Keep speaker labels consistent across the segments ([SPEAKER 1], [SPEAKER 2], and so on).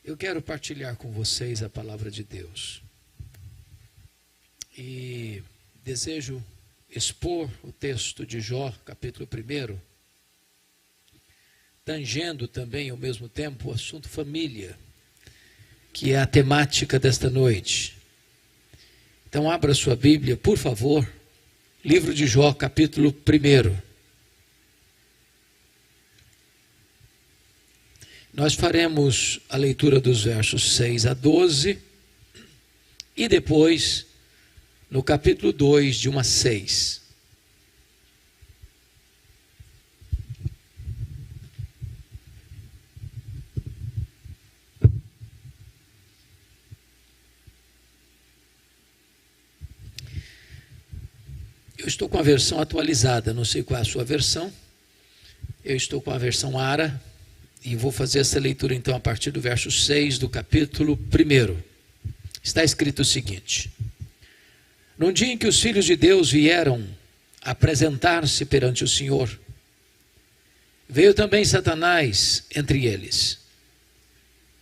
[SPEAKER 1] Eu quero partilhar com vocês a palavra de Deus. E desejo expor o texto de Jó, capítulo 1, tangendo também ao mesmo tempo o assunto família, que é a temática desta noite. Então abra sua Bíblia, por favor, livro de Jó, capítulo 1. Nós faremos a leitura dos versos 6 a 12 e depois no capítulo 2, de 1 a 6. Eu estou com a versão atualizada, não sei qual é a sua versão. Eu estou com a versão ARA. E vou fazer essa leitura então a partir do verso 6 do capítulo 1. Está escrito o seguinte: Num dia em que os filhos de Deus vieram apresentar-se perante o Senhor, veio também Satanás entre eles.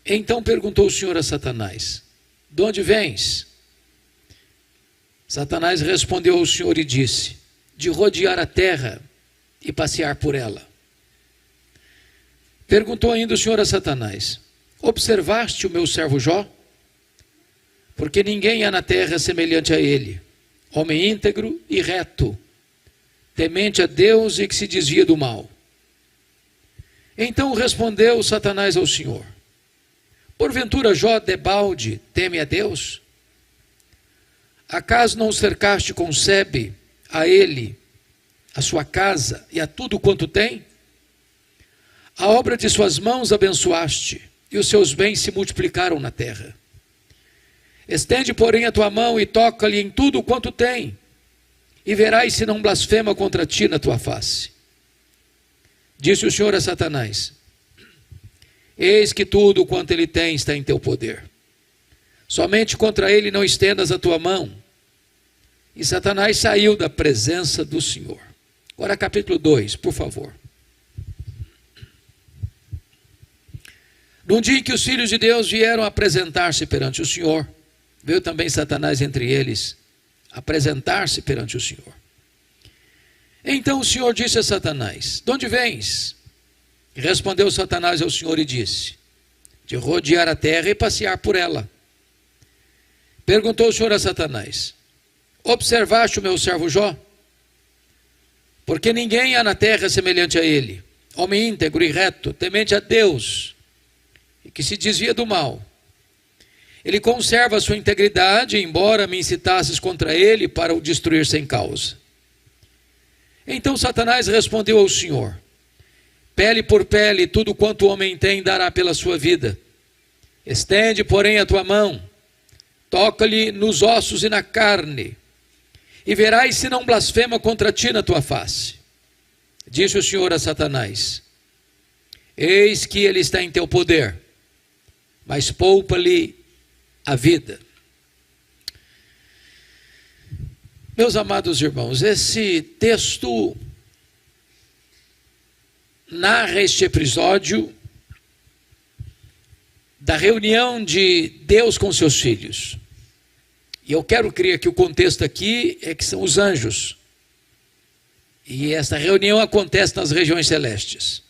[SPEAKER 1] Então perguntou o Senhor a Satanás: De onde vens? Satanás respondeu ao Senhor e disse: De rodear a terra e passear por ela. Perguntou ainda o Senhor a Satanás: Observaste o meu servo Jó? Porque ninguém há na terra semelhante a ele, homem íntegro e reto, temente a Deus e que se desvia do mal. Então respondeu Satanás ao Senhor: Porventura Jó debalde teme a Deus? Acaso não o cercaste com sebe a ele, a sua casa e a tudo quanto tem? A obra de suas mãos abençoaste, e os seus bens se multiplicaram na terra. Estende, porém, a tua mão e toca-lhe em tudo quanto tem, e verás se não blasfema contra ti na tua face. Disse o Senhor a Satanás: Eis que tudo quanto ele tem está em teu poder. Somente contra ele não estendas a tua mão. E Satanás saiu da presença do Senhor. Agora capítulo 2, por favor. Num dia em que os filhos de Deus vieram apresentar-se perante o Senhor, veio também Satanás entre eles, apresentar-se perante o Senhor. Então o Senhor disse a Satanás: De onde vens? E respondeu Satanás ao Senhor e disse: De rodear a terra e passear por ela. Perguntou o Senhor a Satanás: Observaste o meu servo Jó? Porque ninguém há na terra semelhante a ele, homem íntegro e reto, temente a Deus, e que se desvia do mal. Ele conserva a sua integridade, embora me incitasses contra ele para o destruir sem causa. Então Satanás respondeu ao Senhor: Pele por pele, tudo quanto o homem tem dará pela sua vida. Estende, porém, a tua mão, toca-lhe nos ossos e na carne, e verás se não blasfema contra ti na tua face. Disse o Senhor a Satanás: Eis que ele está em teu poder, mas poupa-lhe a vida. Meus amados irmãos, esse texto narra este episódio da reunião de Deus com seus filhos. E eu quero crer que o contexto aqui é que são os anjos. E essa reunião acontece nas regiões celestes.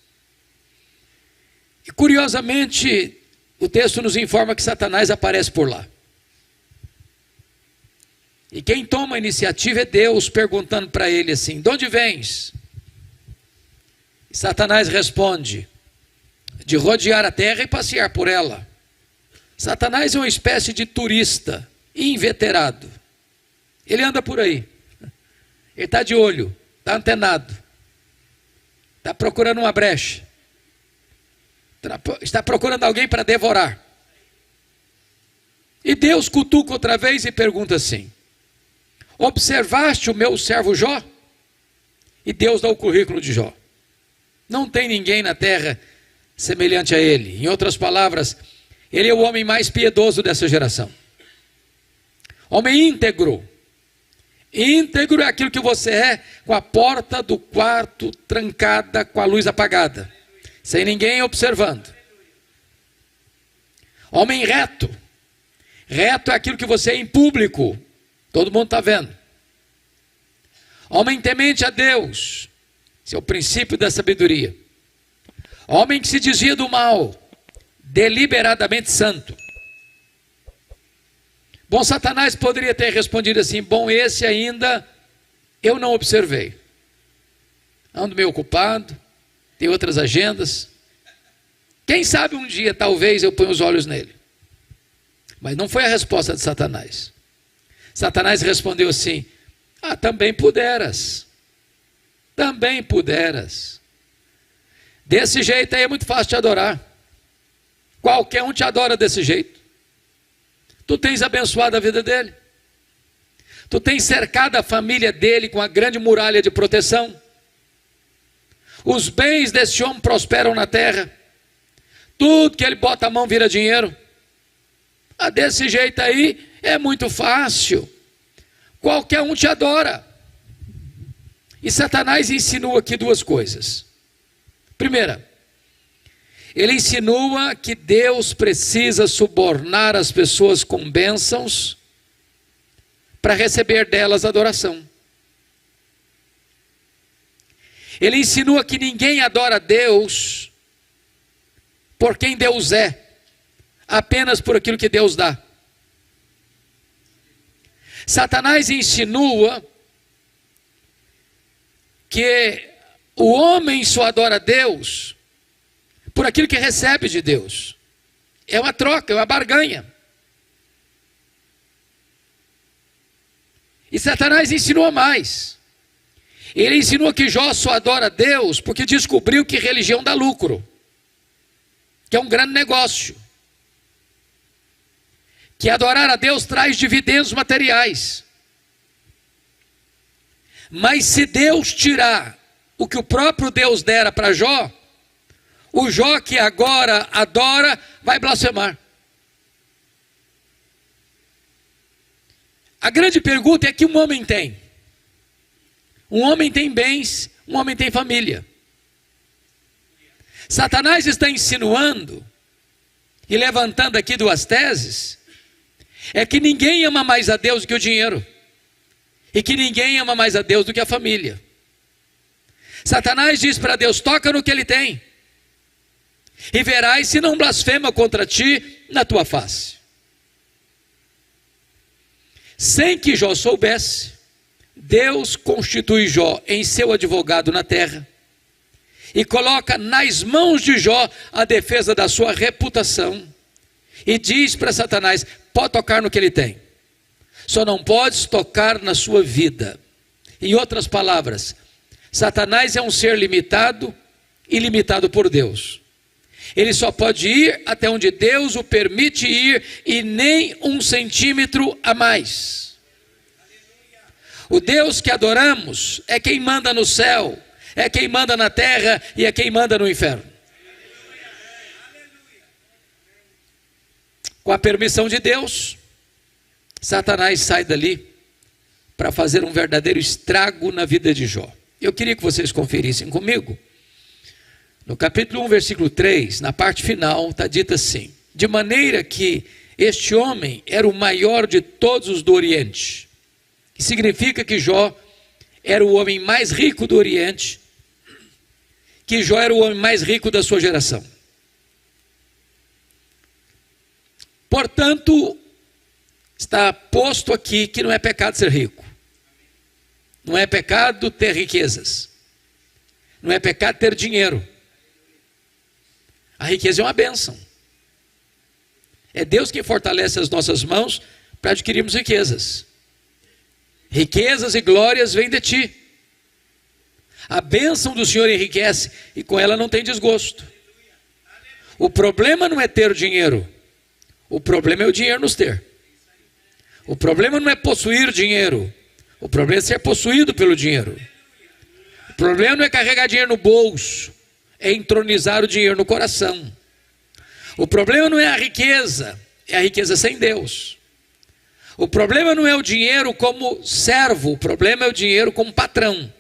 [SPEAKER 1] E curiosamente, o texto nos informa que Satanás aparece por lá. E quem toma a iniciativa é Deus, perguntando para ele assim: De onde vens? E Satanás responde: De rodear a terra e passear por ela. Satanás é uma espécie de turista inveterado. Ele anda por aí. Ele está de olho, está antenado, está procurando uma brecha, está procurando alguém para devorar. E Deus cutuca outra vez e pergunta assim: Observaste o meu servo Jó? E Deus dá o currículo de Jó. Não tem ninguém na terra semelhante a ele. Em outras palavras, ele é o homem mais piedoso dessa geração. Homem íntegro. Íntegro é aquilo que você é com a porta do quarto trancada, com a luz apagada, sem ninguém observando. Homem reto. Reto é aquilo que você é em público. Todo mundo está vendo. Homem temente a Deus. Esse é o princípio da sabedoria. Homem que se desvia do mal. Deliberadamente santo. Bom, Satanás poderia ter respondido assim: bom, esse ainda eu não observei. Ando meio ocupado, tem outras agendas. Quem sabe um dia, talvez, eu ponha os olhos nele. Mas não foi a resposta de Satanás. Satanás respondeu assim: também puderas. Também puderas. Desse jeito aí é muito fácil te adorar. Qualquer um te adora desse jeito. Tu tens abençoado a vida dele. Tu tens cercado a família dele com a grande muralha de proteção. Os bens desse homem prosperam na terra. Tudo que ele bota a mão vira dinheiro. Desse jeito aí é muito fácil. Qualquer um te adora. E Satanás insinua aqui duas coisas. Primeira, ele insinua que Deus precisa subornar as pessoas com bênçãos para receber delas adoração. Ele insinua que ninguém adora Deus por quem Deus é, apenas por aquilo que Deus dá. Satanás insinua que o homem só adora Deus por aquilo que recebe de Deus. É uma troca, é uma barganha. E Satanás insinua mais. Ele insinua que Jó só adora Deus porque descobriu que religião dá lucro, que é um grande negócio, que adorar a Deus traz dividendos materiais. Mas se Deus tirar o que o próprio Deus dera para Jó, o Jó que agora adora vai blasfemar. A grande pergunta é que um homem tem. Um homem tem bens, um homem tem família. Satanás está insinuando e levantando aqui duas teses, é que ninguém ama mais a Deus do que o dinheiro, e que ninguém ama mais a Deus do que a família. Satanás diz para Deus: toca no que ele tem, e verás se não blasfema contra ti na tua face. Sem que Jó soubesse, Deus constitui Jó em seu advogado na terra e coloca nas mãos de Jó a defesa da sua reputação e diz para Satanás: pode tocar no que ele tem, só não podes tocar na sua vida. Em outras palavras, Satanás é um ser limitado e limitado por Deus. Ele só pode ir até onde Deus o permite ir e nem 1 centímetro a mais. O Deus que adoramos é quem manda no céu, é quem manda na terra e é quem manda no inferno. Com a permissão de Deus, Satanás sai dali para fazer um verdadeiro estrago na vida de Jó. Eu queria que vocês conferissem comigo. No capítulo 1, versículo 3, na parte final, está dito assim: de maneira que este homem era o maior de todos os do Oriente. Que significa que Jó era o homem mais rico do Oriente, que Jó era o homem mais rico da sua geração. Portanto, está posto aqui que não é pecado ser rico. Não é pecado ter riquezas. Não é pecado ter dinheiro. A riqueza é uma bênção. É Deus quem fortalece as nossas mãos para adquirirmos riquezas. Riquezas e glórias vêm de ti. A bênção do Senhor enriquece e com ela não tem desgosto. O problema não é ter o dinheiro. O problema é o dinheiro nos ter. O problema não é possuir dinheiro. O problema é ser possuído pelo dinheiro. O problema não é carregar dinheiro no bolso. É entronizar o dinheiro no coração. O problema não é a riqueza. É a riqueza sem Deus. O problema não é o dinheiro como servo. O problema é o dinheiro como patrão.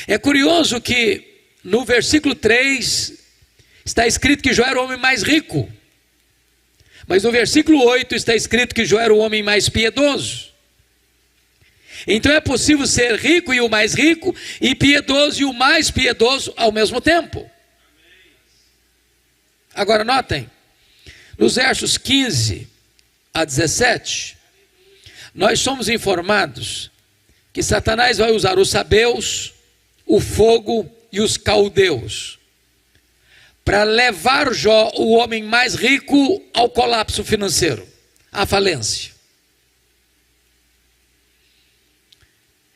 [SPEAKER 1] É curioso que no versículo 3 está escrito que Jó era o homem mais rico. Mas no versículo 8 está escrito que Jó era o homem mais piedoso. Então é possível ser rico e o mais rico, e piedoso e o mais piedoso ao mesmo tempo. Agora notem, nos versos 15 a 17, nós somos informados que Satanás vai usar os sabeus, o fogo e os caldeus para levar Jó, o homem mais rico, ao colapso financeiro, à falência.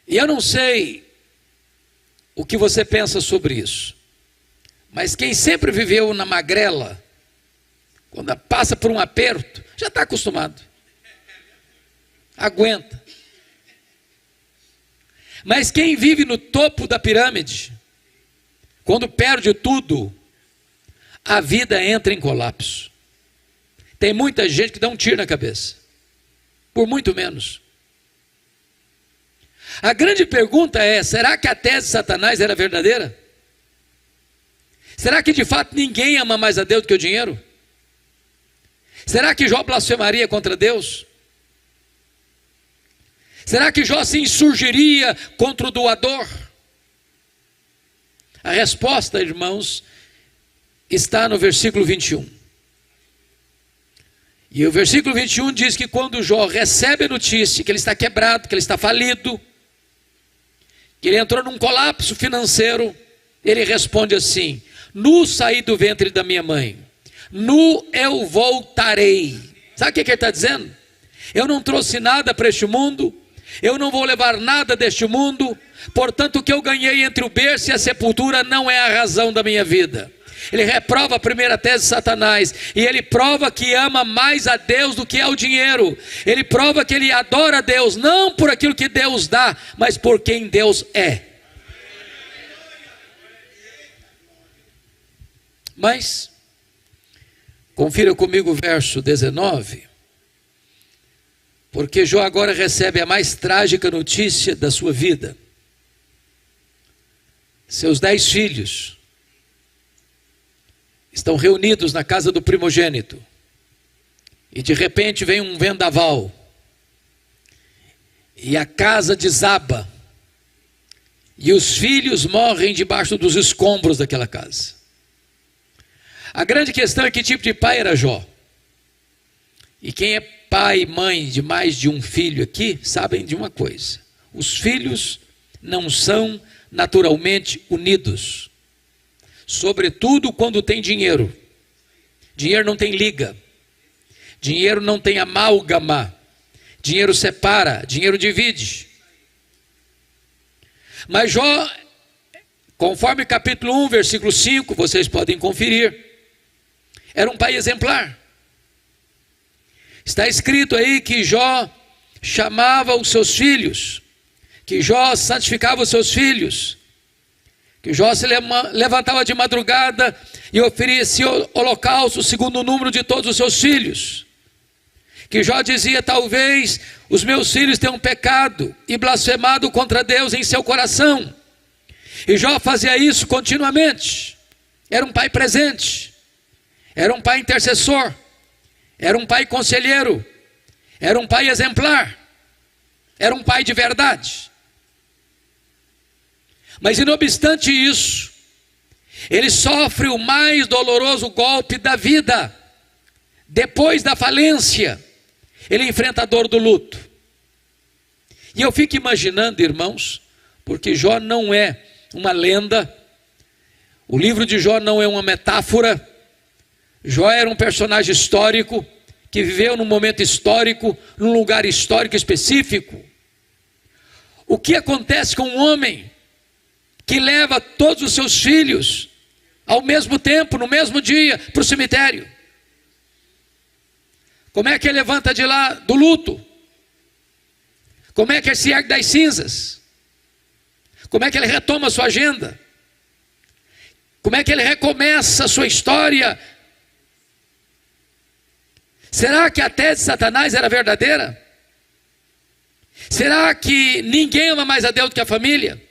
[SPEAKER 1] E eu não sei o que você pensa sobre isso, mas quem sempre viveu na magrela, quando passa por um aperto, já está acostumado, aguenta. Mas quem vive no topo da pirâmide, quando perde tudo, a vida entra em colapso. Tem muita gente que dá um tiro na cabeça, por muito menos. A grande pergunta é: será que a tese de Satanás era verdadeira? Será que de fato ninguém ama mais a Deus do que o dinheiro? Será que Jó blasfemaria contra Deus? Será que Jó se insurgiria contra o doador? A resposta, irmãos, está no versículo 21. E o versículo 21 diz que quando Jó recebe a notícia que ele está quebrado, que ele está falido, que ele entrou num colapso financeiro, ele responde assim: nu saí do ventre da minha mãe, nu eu voltarei. Sabe o que ele está dizendo? Eu não trouxe nada para este mundo, eu não vou levar nada deste mundo, portanto o que eu ganhei entre o berço e a sepultura não é a razão da minha vida. Ele reprova a primeira tese de Satanás, e ele prova que ama mais a Deus do que ao dinheiro. Ele prova que ele adora a Deus, não por aquilo que Deus dá, mas por quem Deus é. Mas, confira comigo o verso 19, porque Jó agora recebe a mais trágica notícia da sua vida. Seus 10 filhos estão reunidos na casa do primogênito, e de repente vem um vendaval, e a casa desaba, e os filhos morrem debaixo dos escombros daquela casa. A grande questão é que tipo de pai era Jó. E quem é pai e mãe de mais de um filho aqui, sabem de uma coisa: os filhos não são naturalmente unidos, sobretudo quando tem dinheiro. Dinheiro não tem liga, dinheiro não tem amálgama, dinheiro separa, dinheiro divide. Mas Jó, conforme capítulo 1, versículo 5, vocês podem conferir, era um pai exemplar. Está escrito aí que Jó chamava os seus filhos, que Jó santificava os seus filhos, que Jó se levantava de madrugada e oferecia holocausto segundo o número de todos os seus filhos, que Jó dizia: talvez os meus filhos tenham pecado e blasfemado contra Deus em seu coração. E Jó fazia isso continuamente. Era um pai presente, era um pai intercessor, era um pai conselheiro, era um pai exemplar, era um pai de verdade. Mas não obstante isso, ele sofre o mais doloroso golpe da vida. Depois da falência, ele enfrenta a dor do luto. E eu fico imaginando, irmãos, porque Jó não é uma lenda, o livro de Jó não é uma metáfora. Jó era um personagem histórico, que viveu num momento histórico, num lugar histórico específico. O que acontece com um homem que leva todos os seus filhos ao mesmo tempo, no mesmo dia, para o cemitério? Como é que ele levanta de lá do luto? Como é que ele se ergue das cinzas? Como é que ele retoma a sua agenda? Como é que ele recomeça a sua história? Será que a tese de Satanás era verdadeira? Será que ninguém ama mais a Deus do que a família?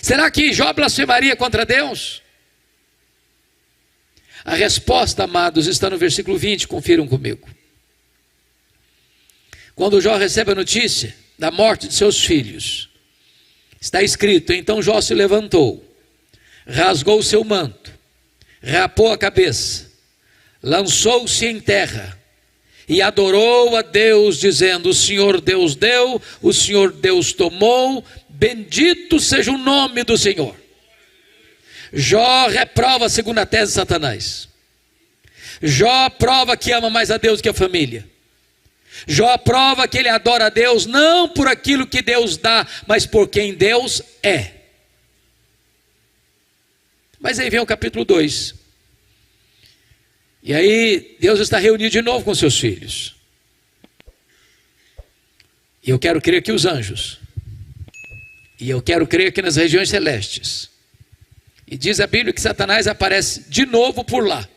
[SPEAKER 1] Será que Jó blasfemaria contra Deus? A resposta, amados, está no versículo 20, confiram comigo. Quando Jó recebe a notícia da morte de seus filhos, está escrito: então Jó se levantou, rasgou o seu manto, rapou a cabeça, lançou-se em terra e adorou a Deus, dizendo: o Senhor Deus deu, o Senhor Deus tomou, bendito seja o nome do Senhor. Jó reprova a segunda tese de Satanás. Jó prova que ama mais a Deus que a família. Jó prova que ele adora a Deus não por aquilo que Deus dá, mas por quem Deus é. Mas aí vem o capítulo 2. E aí Deus está reunido de novo com seus filhos. E eu quero crer que os anjos. E eu quero crer que nas regiões celestes. E diz a Bíblia que Satanás aparece de novo por lá.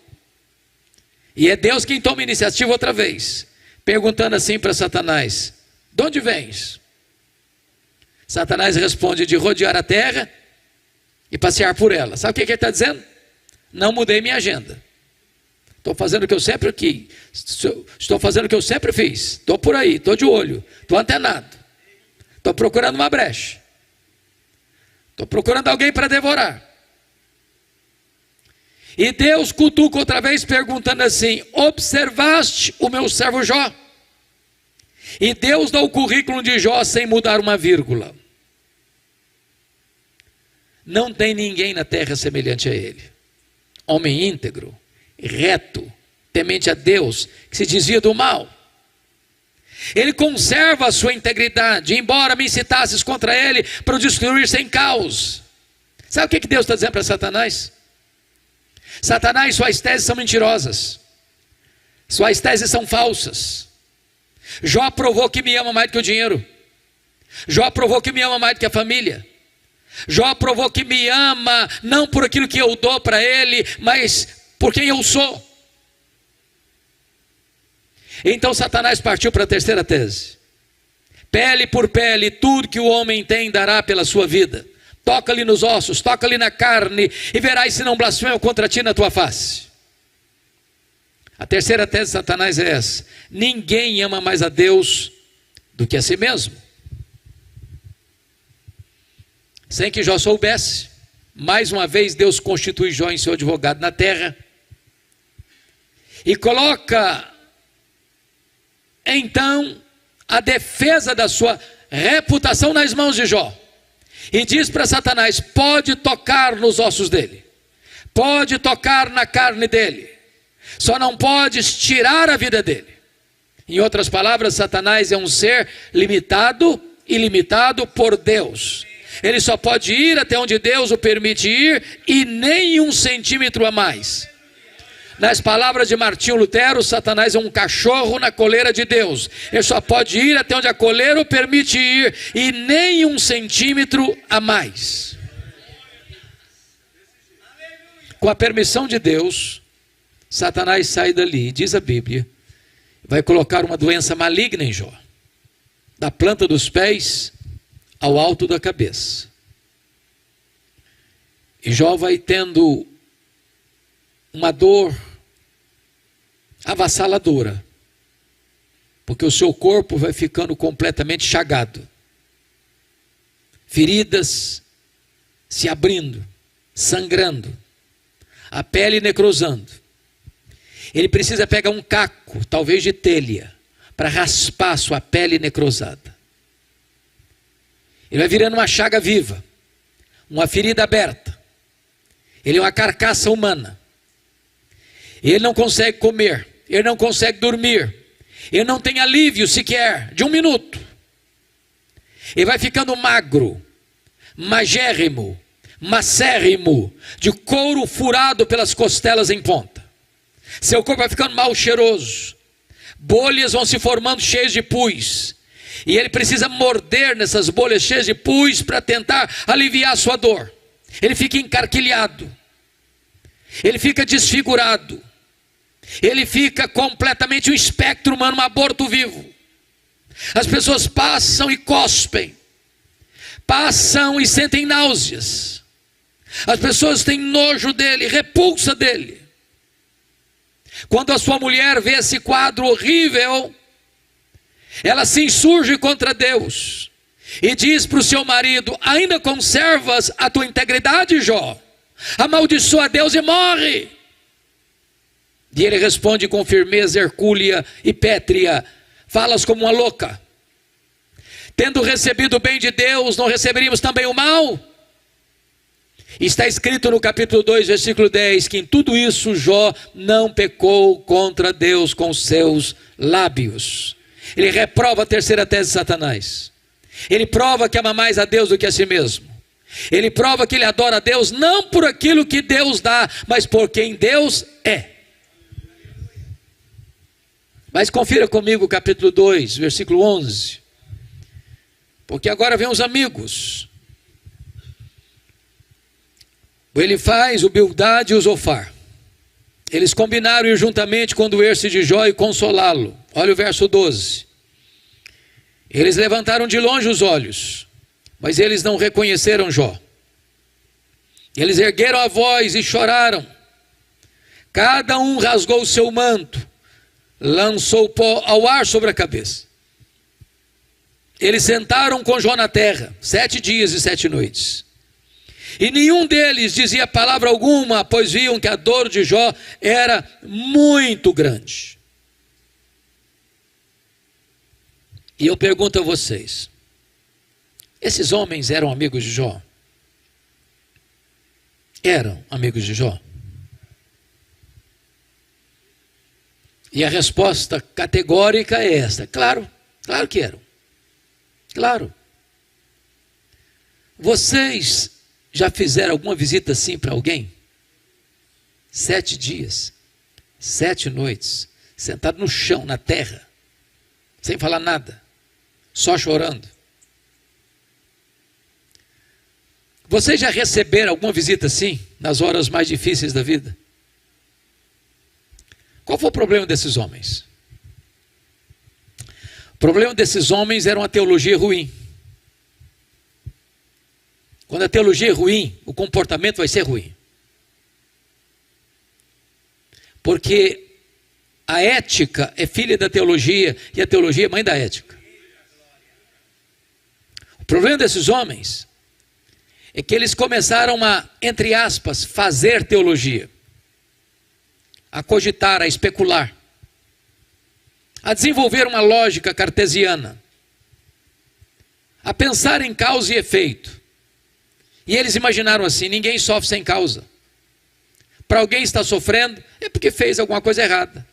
[SPEAKER 1] E é Deus quem toma a iniciativa outra vez, perguntando assim para Satanás: de onde vens? Satanás responde: de rodear a terra e passear por ela. Sabe o que ele está dizendo? Não mudei minha agenda. Estou fazendo o que eu sempre quis. Estou fazendo o que eu sempre fiz. Estou por aí, estou de olho, estou antenado. Estou procurando uma brecha. Estou procurando alguém para devorar. E Deus cutuca outra vez perguntando assim: observaste o meu servo Jó? E Deus dá o currículo de Jó sem mudar uma vírgula. Não tem ninguém na terra semelhante a ele. Homem íntegro, reto, temente a Deus, que se desvia do mal. Ele conserva a sua integridade, embora me incitasses contra ele para o destruir sem caos. Sabe o que Deus está dizendo para Satanás? Satanás, suas teses são mentirosas. Suas teses são falsas. Jó provou que me ama mais do que o dinheiro. Jó provou que me ama mais do que a família. Jó provou que me ama não por aquilo que eu dou para ele, mas por quem eu sou. Então Satanás partiu para a terceira tese. Pele por pele, tudo que o homem tem dará pela sua vida. Toca-lhe nos ossos, toca-lhe na carne, e verás se não blasfema contra ti na tua face. A terceira tese de Satanás é essa: ninguém ama mais a Deus do que a si mesmo. Sem que Jó soubesse, mais uma vez Deus constitui Jó em seu advogado na terra, e coloca então a defesa da sua reputação nas mãos de Jó. E diz para Satanás: pode tocar nos ossos dele, pode tocar na carne dele, só não podes tirar a vida dele. Em outras palavras, Satanás é um ser limitado e limitado por Deus. Ele só pode ir até onde Deus o permite ir, e nem 1 centímetro a mais. Nas palavras de Martinho Lutero, Satanás é um cachorro na coleira de Deus. Ele só pode ir até onde a coleira o permite ir, e nem 1 centímetro a mais. Com a permissão de Deus, Satanás sai dali, diz a Bíblia, vai colocar uma doença maligna em Jó, da planta dos pés ao alto da cabeça. E Jó vai tendo uma dor avassaladora, porque o seu corpo vai ficando completamente chagado, feridas se abrindo, sangrando, a pele necrosando. Ele precisa pegar um caco, talvez de telha, para raspar sua pele necrosada. Ele vai virando uma chaga viva, uma ferida aberta. Ele é uma carcaça humana. Ele não consegue comer, ele não consegue dormir, ele não tem alívio sequer de 1 minuto. Ele vai ficando magro, magérrimo, macérrimo, de couro furado pelas costelas em ponta. Seu corpo vai ficando mal cheiroso, bolhas vão se formando cheias de pus, e ele precisa morder nessas bolhas cheias de pus para tentar aliviar a sua dor. Ele fica encarquilhado, ele fica desfigurado, ele fica completamente um espectro humano, um aborto vivo. As pessoas passam e cospem, passam e sentem náuseas. As pessoas têm nojo dele, repulsa dele. Quando a sua mulher vê esse quadro horrível, ela se insurge contra Deus e diz para o seu marido: ainda conservas a tua integridade, Jó? Amaldiçoa a Deus e morre. E ele responde com firmeza hercúlea e pétrea: falas como uma louca. Tendo recebido o bem de Deus, não receberíamos também o mal? Está escrito no capítulo 2, versículo 10, que em tudo isso Jó não pecou contra Deus com seus lábios. Ele reprova a terceira tese de Satanás. Ele prova que ama mais a Deus do que a si mesmo. Ele prova que ele adora a Deus não por aquilo que Deus dá, mas por quem Deus é. Mas confira comigo o capítulo 2, versículo 11. Porque agora vem os amigos. O Elifaz, o Bildade e o Zofar. Eles combinaram ir juntamente condoer-se de Jó e consolá-lo. Olha o verso 12. Eles levantaram de longe os olhos, mas eles não reconheceram Jó. Eles ergueram a voz e choraram. Cada um rasgou o seu manto, lançou pó ao ar sobre a cabeça. Eles sentaram com Jó na terra, 7 dias e 7 noites. E nenhum deles dizia palavra alguma, pois viam que a dor de Jó era muito grande. E eu pergunto a vocês: esses homens eram amigos de Jó? Eram amigos de Jó? E a resposta categórica é esta: claro, claro que eram. Claro. Vocês já fizeram alguma visita assim para alguém? 7 dias, 7 noites, sentado no chão, na terra, sem falar nada, só chorando. Vocês já receberam alguma visita assim, nas horas mais difíceis da vida? Qual foi o problema desses homens? O problema desses homens era uma teologia ruim. Quando a teologia é ruim, o comportamento vai ser ruim. Porque a ética é filha da teologia e a teologia é mãe da ética. O problema desses homens é que eles começaram a, entre aspas, fazer teologia, a cogitar, a especular, a desenvolver uma lógica cartesiana, a pensar em causa e efeito. E eles imaginaram assim: ninguém sofre sem causa. Para alguém estar sofrendo, é porque fez alguma coisa errada.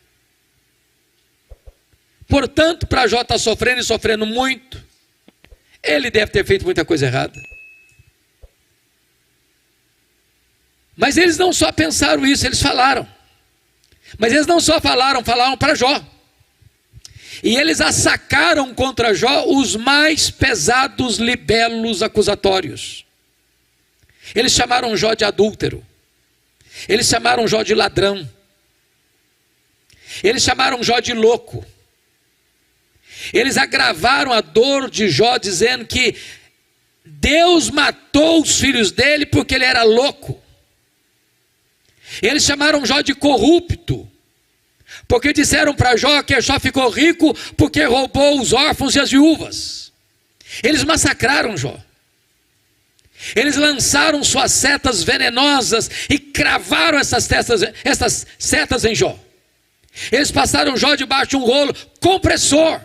[SPEAKER 1] Portanto, para Jó estar sofrendo e sofrendo muito, ele deve ter feito muita coisa errada. Mas eles não só pensaram isso, eles falaram. Mas eles não só falaram para Jó. E eles assacaram contra Jó os mais pesados libelos acusatórios. Eles chamaram Jó de adúltero. Eles chamaram Jó de ladrão. Eles chamaram Jó de louco. Eles agravaram a dor de Jó, dizendo que Deus matou os filhos dele porque ele era louco. Eles chamaram Jó de corrupto, porque disseram para Jó que Jó ficou rico porque roubou os órfãos e as viúvas. Eles massacraram Jó. Eles lançaram suas setas venenosas e cravaram essas setas em Jó. Eles passaram Jó debaixo de um rolo compressor,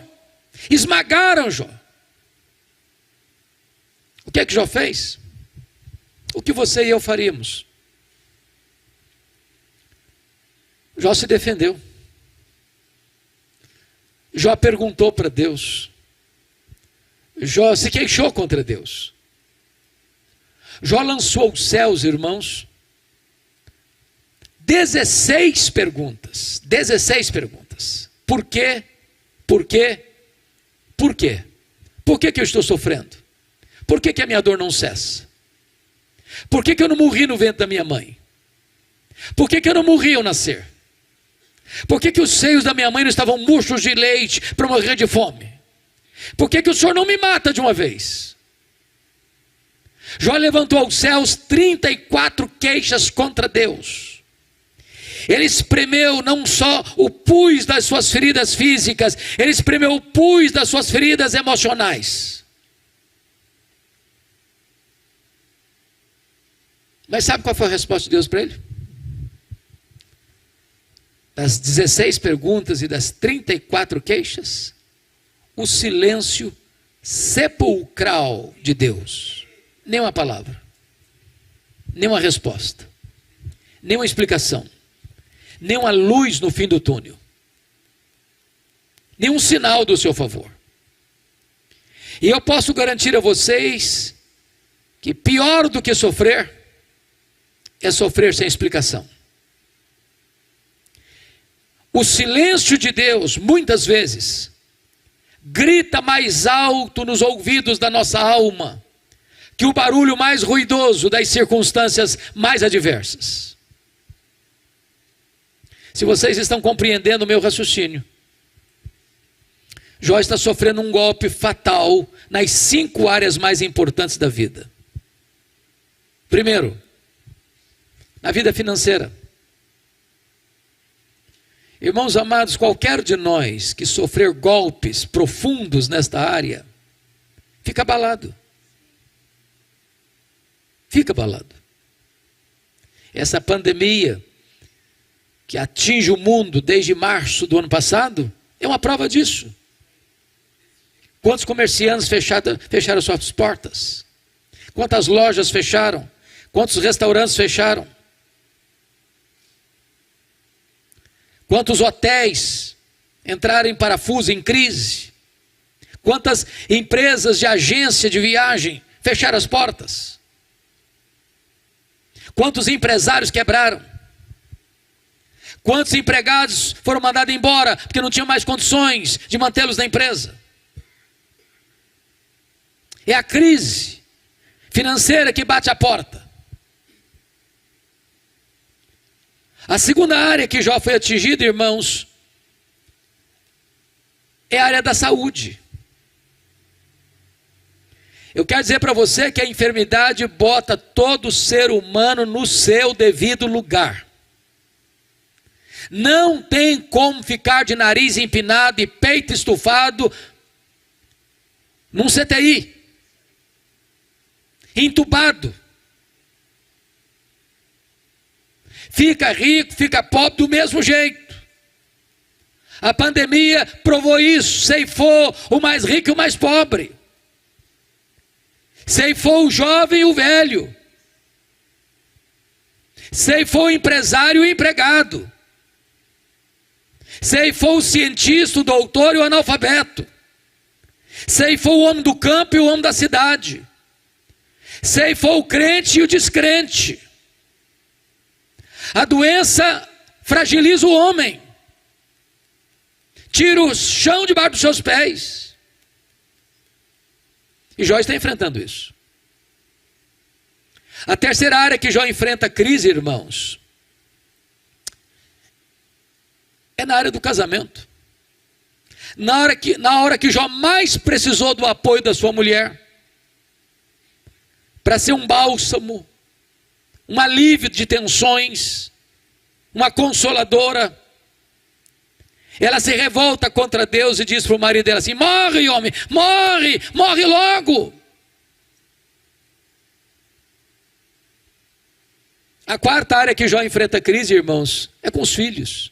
[SPEAKER 1] esmagaram Jó. O que é que Jó fez? O que você e eu faríamos? Jó se defendeu. Jó perguntou para Deus. Jó se queixou contra Deus. Jó lançou aos céus, irmãos, 16 perguntas. 16 perguntas. Por quê? Por quê? Por quê? Por que eu estou sofrendo? Por que a minha dor não cessa? Por que eu não morri no ventre da minha mãe? Por que eu não morri ao nascer? Por que os seios da minha mãe não estavam murchos de leite para morrer de fome? Por que o Senhor não me mata de uma vez? Jó levantou aos céus 34 queixas contra Deus. Ele espremeu não só o pus das suas feridas físicas, ele espremeu o pus das suas feridas emocionais. Mas sabe qual foi a resposta de Deus para ele? Das 16 perguntas e das 34 queixas, o silêncio sepulcral de Deus. Nenhuma palavra, nenhuma resposta, nenhuma explicação, nenhuma luz no fim do túnel, nenhum sinal do seu favor. E eu posso garantir a vocês que pior do que sofrer é sofrer sem explicação. O silêncio de Deus, muitas vezes, grita mais alto nos ouvidos da nossa alma que o barulho mais ruidoso das circunstâncias mais adversas. Se vocês estão compreendendo o meu raciocínio, Jó está sofrendo um golpe fatal nas 5 áreas mais importantes da vida. Primeiro, na vida financeira. Irmãos amados, qualquer de nós que sofrer golpes profundos nesta área, fica abalado. Fica abalado. Essa pandemia que atinge o mundo desde março do ano passado, é uma prova disso. Quantos comerciantes fecharam suas portas? Quantas lojas fecharam? Quantos restaurantes fecharam? Quantos hotéis entraram em parafuso, em crise? Quantas empresas de agência de viagem fecharam as portas? Quantos empresários quebraram? Quantos empregados foram mandados embora porque não tinham mais condições de mantê-los na empresa? É a crise financeira que bate a porta. A segunda área que Jó foi atingido, irmãos, é a área da saúde. Eu quero dizer para você que a enfermidade bota todo ser humano no seu devido lugar. Não tem como ficar de nariz empinado e peito estufado num CTI, entubado. Fica rico, fica pobre do mesmo jeito. A pandemia provou isso, ceifou o mais rico e o mais pobre. Ceifou o jovem e o velho. Ceifou o empresário e o empregado. Ceifou o cientista, o doutor e o analfabeto. Ceifou o homem do campo e o homem da cidade. Ceifou o crente e o descrente. A doença fragiliza o homem. Tira o chão debaixo dos seus pés. E Jó está enfrentando isso. A terceira área que Jó enfrenta crise, irmãos, é na área do casamento. Na hora que Jó mais precisou do apoio da sua mulher, para ser um bálsamo, um alívio de tensões, uma consoladora, ela se revolta contra Deus e diz para o marido dela assim: morre, homem, morre, morre logo. A quarta área que Jó enfrenta crise, irmãos, é com os filhos.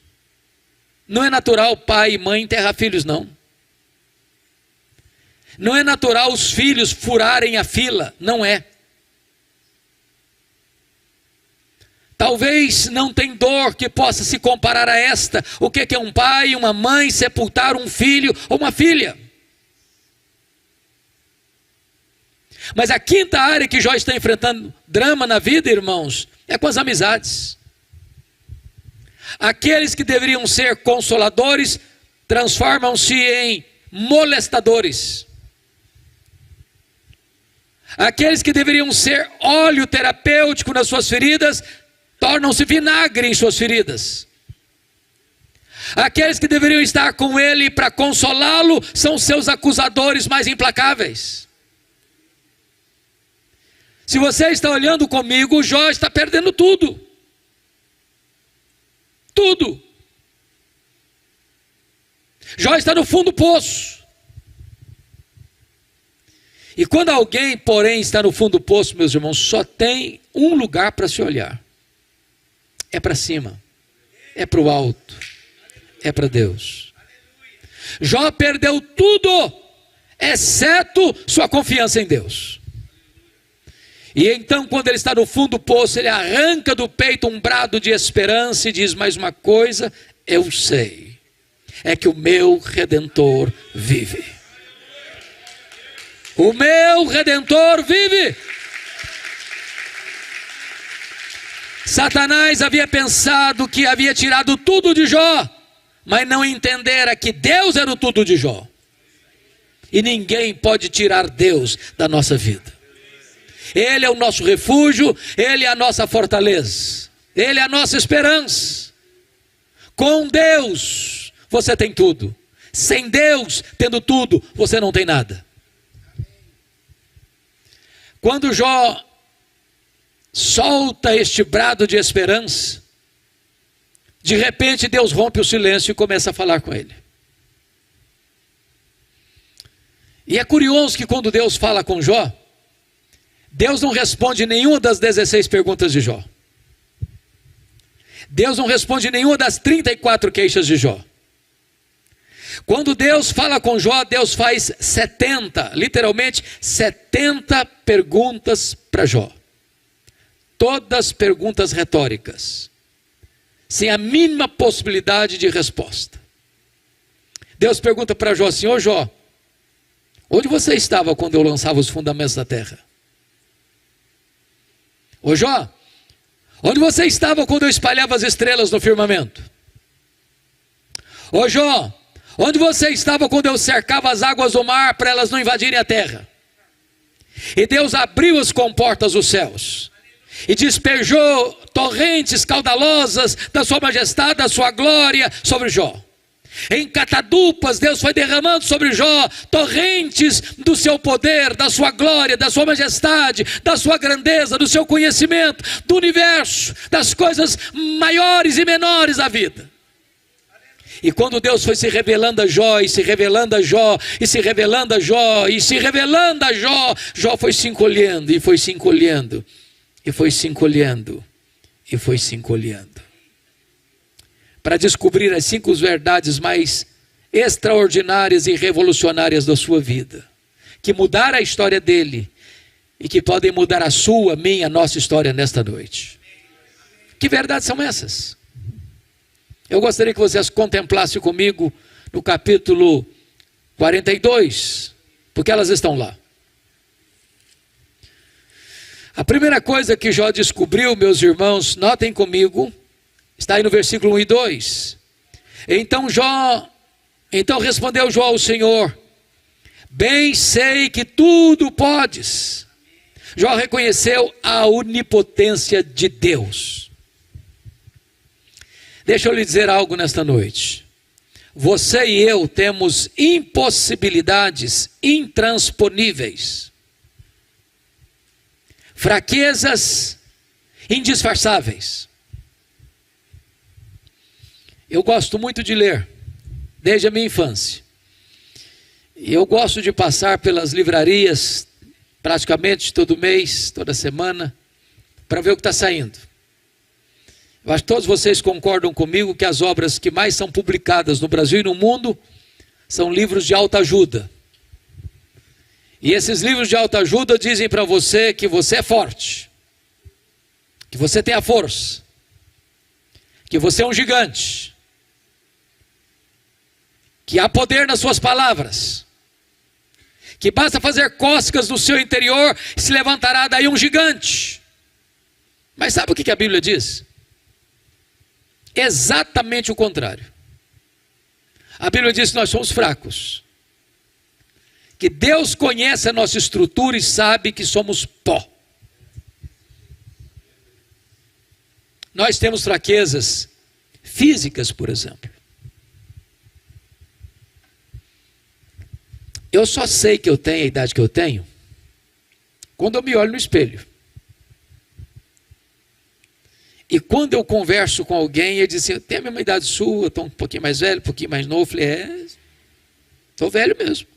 [SPEAKER 1] Não é natural pai e mãe enterrar filhos, não. Não é natural os filhos furarem a fila, não é. Talvez não tenha dor que possa se comparar a esta. O que é um pai e uma mãe sepultar um filho ou uma filha? Mas a quinta área que Jó está enfrentando drama na vida, irmãos, é com as amizades. Aqueles que deveriam ser consoladores transformam-se em molestadores. Aqueles que deveriam ser óleo terapêutico nas suas feridas tornam-se vinagre em suas feridas. Aqueles que deveriam estar com ele para consolá-lo são seus acusadores mais implacáveis. Se você está olhando comigo, Jó está perdendo tudo. tudo. Jó está no fundo do poço. E quando alguém, porém, está no fundo do poço, meus irmãos, só tem um lugar para se olhar. É para cima. É para o alto. É para Deus. Jó perdeu tudo, exceto sua confiança em Deus. E então, quando ele está no fundo do poço, ele arranca do peito um brado de esperança e diz: mais uma coisa eu sei, é que o meu Redentor vive. O meu Redentor vive. Satanás havia pensado que havia tirado tudo de Jó, mas não entendera que Deus era o tudo de Jó. E ninguém pode tirar Deus da nossa vida. Ele é o nosso refúgio, Ele é a nossa fortaleza, Ele é a nossa esperança. Com Deus você tem tudo. Sem Deus, tendo tudo, você não tem nada. Quando Jó solta este brado de esperança, de repente Deus rompe o silêncio e começa a falar com ele. E é curioso que quando Deus fala com Jó, Deus não responde nenhuma das 16 perguntas de Jó. Deus não responde nenhuma das 34 queixas de Jó. Quando Deus fala com Jó, Deus faz 70, literalmente 70 perguntas para Jó. Todas perguntas retóricas, sem a mínima possibilidade de resposta. Deus pergunta para Jó assim: ô Jó, onde você estava quando eu lançava os fundamentos da terra? Ô Jó, onde você estava quando eu espalhava as estrelas no firmamento? Ô Jó, onde você estava quando eu cercava as águas do mar para elas não invadirem a terra? E Deus abriu as comportas dos céus e despejou torrentes caudalosas da sua majestade, da sua glória sobre Jó. Em catadupas Deus foi derramando sobre Jó torrentes do seu poder, da sua glória, da sua majestade, da sua grandeza, do seu conhecimento, do universo, das coisas maiores e menores da vida. E quando Deus foi se revelando a Jó, e se revelando a Jó, e se revelando a Jó, e se revelando a Jó, Jó foi se encolhendo, e foi se encolhendo, e foi se encolhendo, e foi se encolhendo, para descobrir as 5 verdades mais extraordinárias e revolucionárias da sua vida, que mudaram a história dele, e que podem mudar a sua, minha, nossa história nesta noite. Que verdades são essas? Eu gostaria que vocês contemplassem comigo no capítulo 42, porque elas estão lá. A primeira coisa que Jó descobriu, meus irmãos, notem comigo, está aí no versículo 1 e 2. Então respondeu Jó ao Senhor: bem sei que tudo podes. Jó reconheceu a onipotência de Deus. Deixa eu lhe dizer algo nesta noite. Você e eu temos impossibilidades intransponíveis, fraquezas indisfarçáveis. Eu gosto muito de ler, desde a minha infância. E eu gosto de passar pelas livrarias, praticamente todo mês, toda semana, para ver o que está saindo. Eu acho que todos vocês concordam comigo que as obras que mais são publicadas no Brasil e no mundo são livros de autoajuda. E esses livros de autoajuda dizem para você que você é forte, que você tem a força, que você é um gigante, que há poder nas suas palavras, que basta fazer cócegas no seu interior e se levantará daí um gigante. Mas sabe o que a Bíblia diz? Exatamente o contrário. A Bíblia diz que nós somos fracos, que Deus conhece a nossa estrutura e sabe que somos pó. Nós temos fraquezas físicas, por exemplo. Eu só sei que eu tenho a idade que eu tenho quando eu me olho no espelho. E quando eu converso com alguém, ele diz assim, tem a mesma idade sua, estou um pouquinho mais velho, um pouquinho mais novo. Eu falei, estou velho mesmo.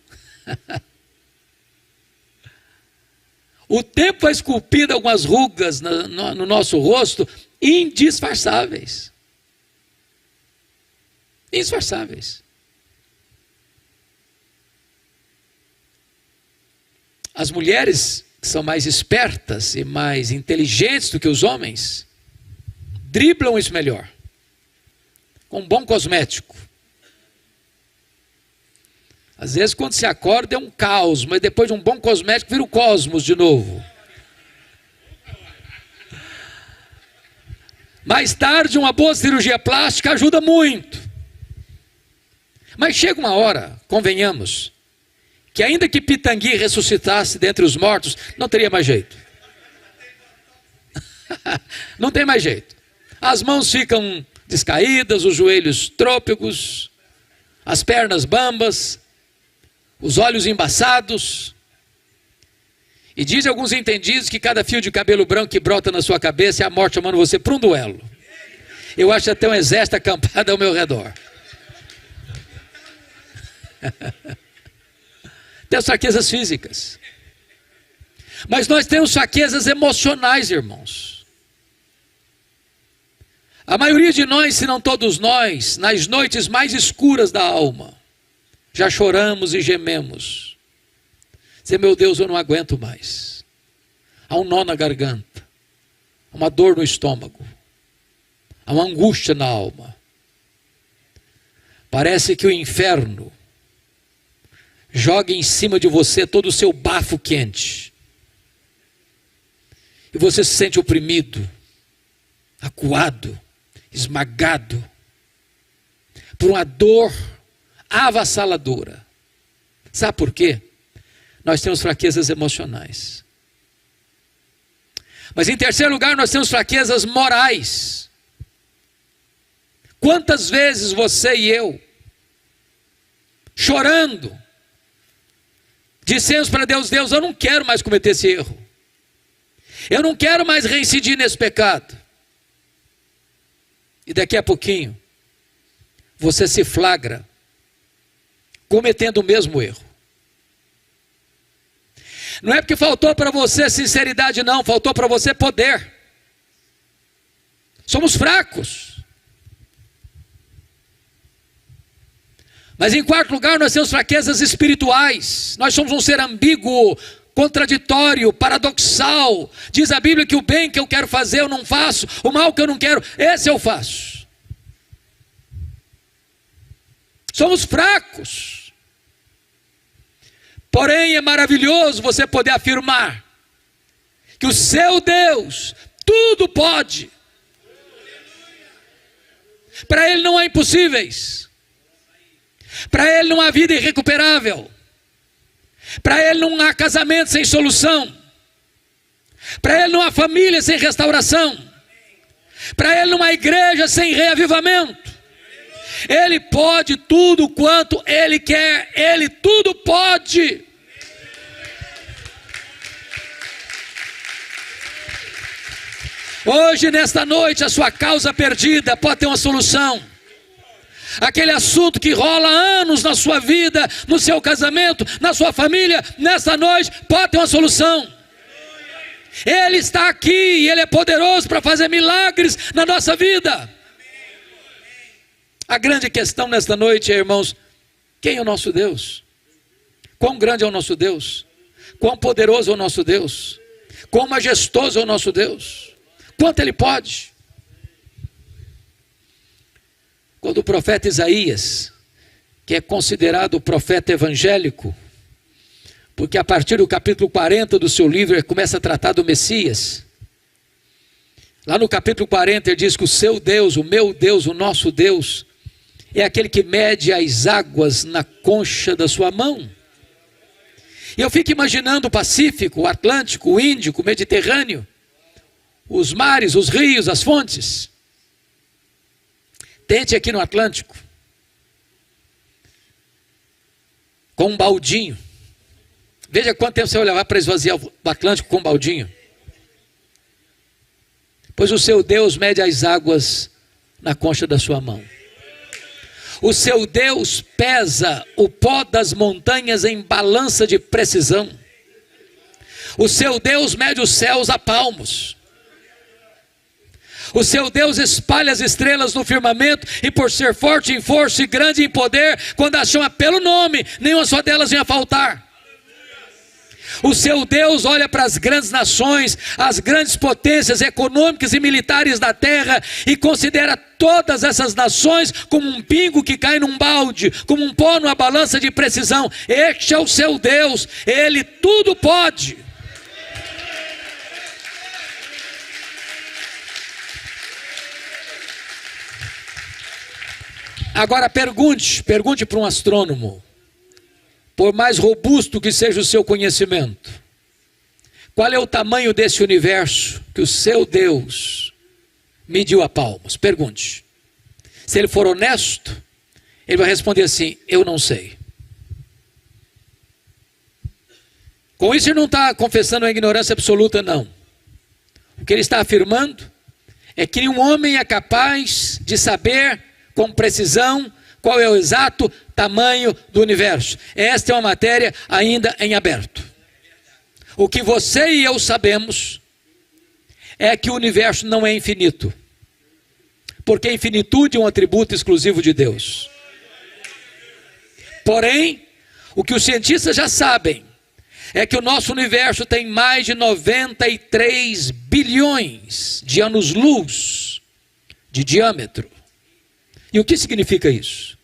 [SPEAKER 1] O tempo vai esculpindo algumas rugas no nosso rosto, indisfarçáveis. Indisfarçáveis. As mulheres que são mais espertas e mais inteligentes do que os homens, driblam isso melhor, com um bom cosmético. Às vezes quando se acorda é um caos, mas depois de um bom cosmético vira o cosmos de novo. Mais tarde uma boa cirurgia plástica ajuda muito. Mas chega uma hora, convenhamos, que ainda que Pitangui ressuscitasse dentre os mortos, não teria mais jeito. Não tem mais jeito. As mãos ficam descaídas, os joelhos trôpegos, as pernas bambas, os olhos embaçados. E dizem alguns entendidos que cada fio de cabelo branco que brota na sua cabeça é a morte chamando você para um duelo. Eu acho até um exército acampado ao meu redor. Temos fraquezas físicas. Mas nós temos fraquezas emocionais, irmãos. A maioria de nós, se não todos nós, nas noites mais escuras da alma, já choramos e gememos. Dizer, meu Deus, eu não aguento mais. Há um nó na garganta, há uma dor no estômago, há uma angústia na alma. Parece que o inferno joga em cima de você todo o seu bafo quente. E você se sente oprimido, acuado, esmagado por uma dor avassaladora. Sabe por quê? Nós temos fraquezas emocionais. Mas em terceiro lugar, nós temos fraquezas morais. Quantas vezes você e eu, chorando, dissemos para Deus, Deus, eu não quero mais cometer esse erro. Eu não quero mais reincidir nesse pecado. E daqui a pouquinho, você se flagra cometendo o mesmo erro. Não é porque faltou para você sinceridade, não, faltou para você poder. Somos fracos. Mas em quarto lugar, nós temos fraquezas espirituais. Nós somos um ser ambíguo, contraditório, paradoxal. Diz a Bíblia que o bem que eu quero fazer eu não faço, o mal que eu não quero, esse eu faço. Somos fracos. Porém é maravilhoso você poder afirmar que o seu Deus tudo pode. Para Ele não há impossíveis. Para Ele não há vida irrecuperável. Para Ele não há casamento sem solução. Para Ele não há família sem restauração. Para Ele não há igreja sem reavivamento. Ele pode tudo quanto Ele quer. Ele tudo pode. Hoje, nesta noite, a sua causa perdida pode ter uma solução. Aquele assunto que rola há anos na sua vida, no seu casamento, na sua família, nesta noite, pode ter uma solução. Ele está aqui e Ele é poderoso para fazer milagres na nossa vida. A grande questão nesta noite, irmãos, quem é o nosso Deus? Quão grande é o nosso Deus? Quão poderoso é o nosso Deus? Quão majestoso é o nosso Deus? Quanto Ele pode? Quando o profeta Isaías, que é considerado o profeta evangélico, porque a partir do capítulo 40 do seu livro ele começa a tratar do Messias. Lá no capítulo 40 ele diz que o seu Deus, o meu Deus, o nosso Deus, é aquele que mede as águas na concha da sua mão. E eu fico imaginando o Pacífico, o Atlântico, o Índico, o Mediterrâneo, os mares, os rios, as fontes. Tente aqui no Atlântico, com um baldinho. Veja quanto tempo você vai levar para esvaziar o Atlântico com um baldinho. pois o seu Deus mede as águas na concha da sua mão. O seu Deus pesa o pó das montanhas em balança de precisão. O seu Deus mede os céus a palmos. O seu Deus espalha as estrelas no firmamento, e por ser forte em força e grande em poder, quando as chama pelo nome, nenhuma só delas vinha faltar. O seu Deus olha para as grandes nações, as grandes potências econômicas e militares da terra, e considera todas essas nações como um pingo que cai num balde, como um pó numa balança de precisão. Este é o seu Deus, Ele tudo pode. Agora pergunte para um astrônomo, por mais robusto que seja o seu conhecimento, qual é o tamanho desse universo que o seu Deus mediu a palmos? Pergunte. Se ele for honesto, ele vai responder assim: eu não sei. Com isso ele não está confessando a ignorância absoluta, não. O que ele está afirmando é que nenhum homem é capaz de saber com precisão qual é o exato tamanho do universo. Esta é uma matéria ainda em aberto. O que você e eu sabemos é que o universo não é infinito, porque a infinitude é um atributo exclusivo de Deus. Porém, o que os cientistas já sabem é que o nosso universo tem mais de 93 bilhões de anos-luz de diâmetro. E o que significa isso?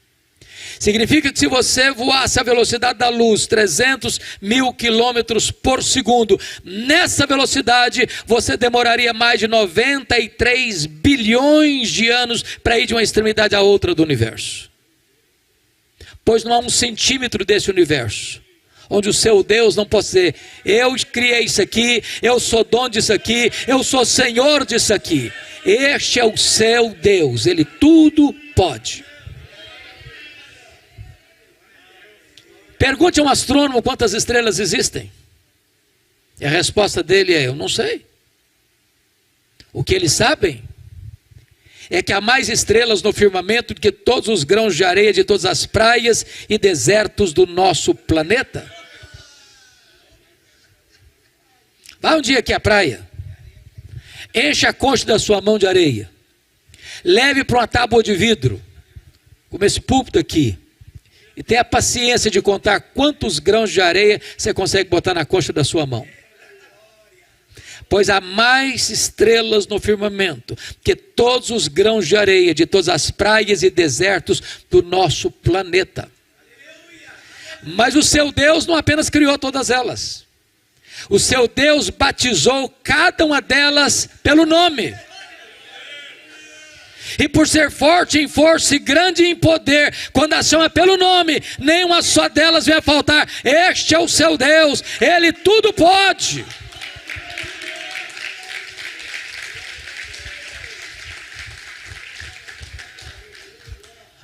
[SPEAKER 1] Significa que se você voasse a velocidade da luz, 300 mil quilômetros por segundo, nessa velocidade você demoraria mais de 93 bilhões de anos para ir de uma extremidade à outra do universo. Pois não há um centímetro desse universo onde o seu Deus não pode dizer: eu criei isso aqui, eu sou dono disso aqui, eu sou senhor disso aqui. Este é o seu Deus, Ele tudo pode. Pergunte a um astrônomo quantas estrelas existem. E a resposta dele é: eu não sei. O que eles sabem é que há mais estrelas no firmamento do que todos os grãos de areia de todas as praias e desertos do nosso planeta. Vá um dia aqui à praia, enche a concha da sua mão de areia, leve para uma tábua de vidro, como esse púlpito aqui, e tenha a paciência de contar quantos grãos de areia você consegue botar na concha da sua mão. Pois há mais estrelas no firmamento que todos os grãos de areia de todas as praias e desertos do nosso planeta. Mas o seu Deus não apenas criou todas elas. O seu Deus batizou cada uma delas pelo nome. E por ser forte em força e grande em poder, quando a chama pelo nome, nenhuma só delas vai faltar. Este é o seu Deus, Ele tudo pode.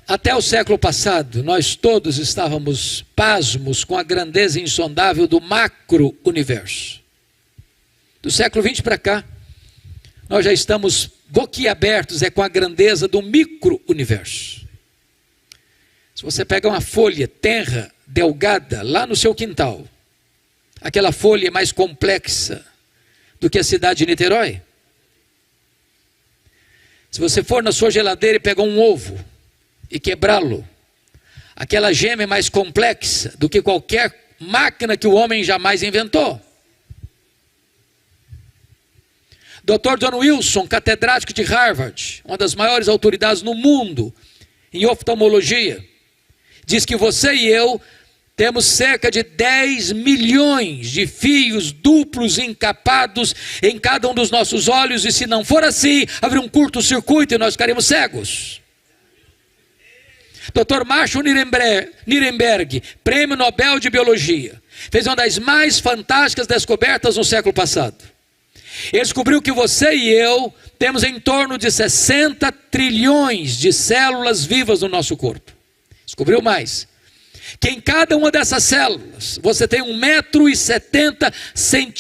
[SPEAKER 1] Até o século passado, nós todos estávamos pasmos com a grandeza insondável do macro-universo. Do século XX para cá, nós já estamos boquiabertos com a grandeza do micro-universo. Se você pega uma folha tenra, delgada, lá no seu quintal, aquela folha é mais complexa do que a cidade de Niterói. Se você for na sua geladeira e pegar um ovo e quebrá-lo, aquela gema é mais complexa do que qualquer máquina que o homem jamais inventou. Dr. John Wilson, catedrático de Harvard, uma das maiores autoridades no mundo em oftalmologia, diz que você e eu temos cerca de 10 milhões de fios duplos encapados em cada um dos nossos olhos, e se não for assim, haverá um curto-circuito e nós ficaremos cegos. Dr. Marshall Nirenberg, prêmio Nobel de Biologia, fez uma das mais fantásticas descobertas no século passado. Ele descobriu que você e eu temos em torno de 60 trilhões de células vivas no nosso corpo. Descobriu mais. que em cada uma dessas células você tem 1,70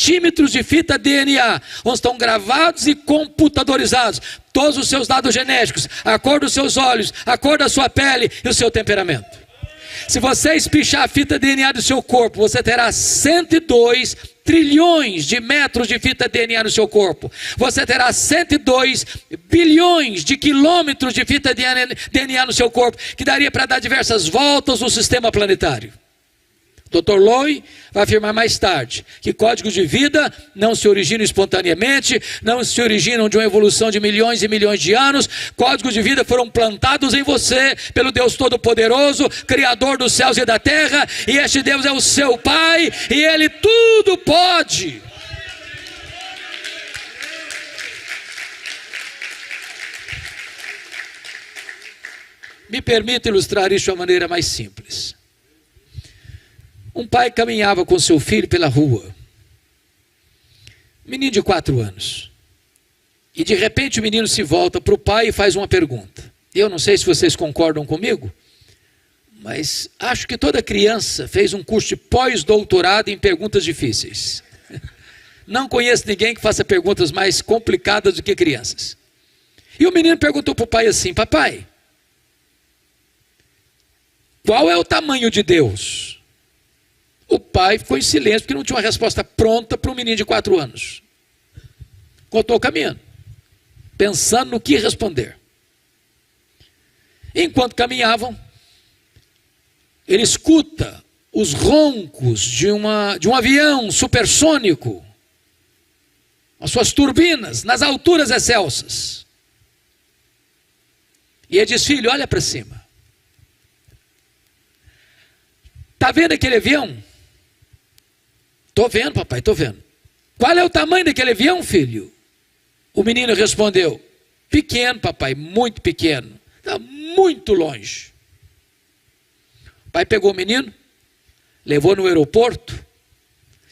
[SPEAKER 1] m de fita DNA, onde estão gravados e computadorizados todos os seus dados genéticos, a cor dos seus olhos, a cor da sua pele e o seu temperamento. Se você espichar a fita DNA do seu corpo, você terá 102 trilhões de metros de fita DNA no seu corpo. Você terá 102 bilhões de quilômetros de fita DNA no seu corpo, que daria para dar diversas voltas no sistema planetário. Dr. Loy vai afirmar mais tarde que códigos de vida não se originam espontaneamente, não se originam de uma evolução de milhões e milhões de anos. Códigos de vida foram plantados em você pelo Deus Todo-Poderoso, Criador dos céus e da terra, e este Deus é o seu Pai, e Ele tudo pode. Me permita ilustrar isso de uma maneira mais simples. Um pai caminhava com seu filho pela rua, menino de 4 anos, e de repente o menino se volta para o pai e faz uma pergunta. Eu não sei se vocês concordam comigo, mas acho que toda criança fez um curso de pós-doutorado em perguntas difíceis. Não conheço ninguém que faça perguntas mais complicadas do que crianças. E o menino perguntou para o pai assim: papai, qual é o tamanho de Deus? O pai ficou em silêncio, porque não tinha uma resposta pronta para um menino de 4 anos. Continuou caminhando, pensando no que responder. Enquanto caminhavam, ele escuta os roncos de um avião supersônico, as suas turbinas nas alturas excelsas. E ele diz: filho, olha para cima. Está vendo aquele avião? Estou vendo, papai, estou vendo. Qual é o tamanho daquele avião, filho? O menino respondeu: pequeno, papai, muito pequeno. Está muito longe. O pai pegou o menino, levou no aeroporto.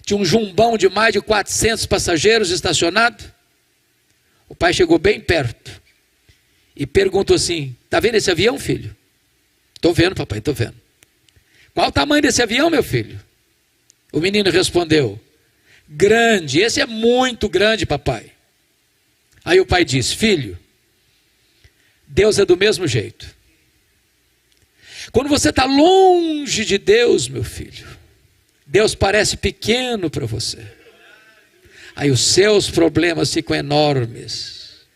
[SPEAKER 1] Tinha um jumbão de mais de 400 passageiros estacionado. O pai chegou bem perto e perguntou assim: está vendo esse avião, filho? Estou vendo, papai, estou vendo. Qual o tamanho desse avião, meu filho? O menino respondeu: grande, esse é muito grande, papai. Aí o pai disse: filho, Deus é do mesmo jeito. Quando você está longe de Deus, meu filho, Deus parece pequeno para você. Aí os seus problemas ficam enormes.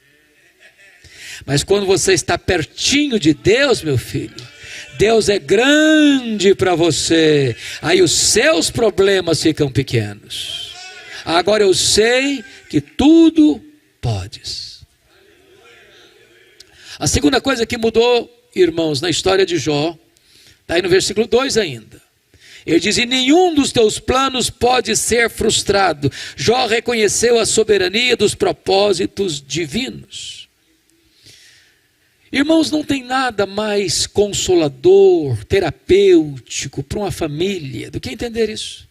[SPEAKER 1] Mas quando você está pertinho de Deus, meu filho, Deus é grande para você. Aí os seus problemas ficam pequenos. Agora eu sei que tudo podes. A segunda coisa que mudou, irmãos, na história de Jó, está aí no versículo 2 ainda. Ele diz: e nenhum dos teus planos pode ser frustrado. Jó reconheceu a soberania dos propósitos divinos. Irmãos, não tem nada mais consolador, terapêutico para uma família do que entender isso.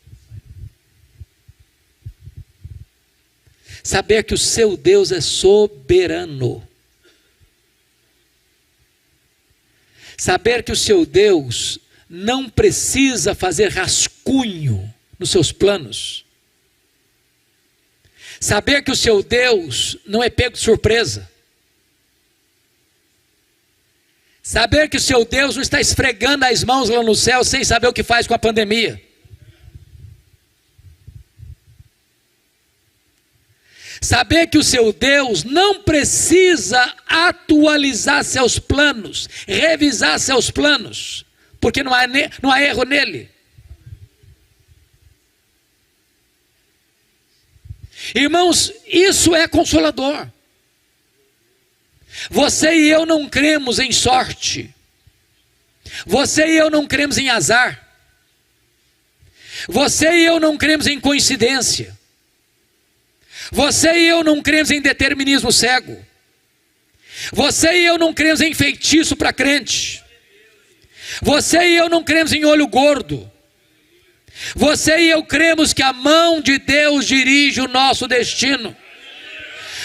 [SPEAKER 1] Saber que o seu Deus é soberano. Saber que o seu Deus não precisa fazer rascunho nos seus planos. Saber que o seu Deus não é pego de surpresa. Saber que o seu Deus não está esfregando as mãos lá no céu sem saber o que faz com a pandemia. Saber que o seu Deus não precisa atualizar seus planos, revisar seus planos, porque não há erro nele. Irmãos, isso é consolador. Você e eu não cremos em sorte. Você e eu não cremos em azar. Você e eu não cremos em coincidência. Você e eu não cremos em determinismo cego. Você e eu não cremos em feitiço para crente. Você e eu não cremos em olho gordo. Você e eu cremos que a mão de Deus dirige o nosso destino.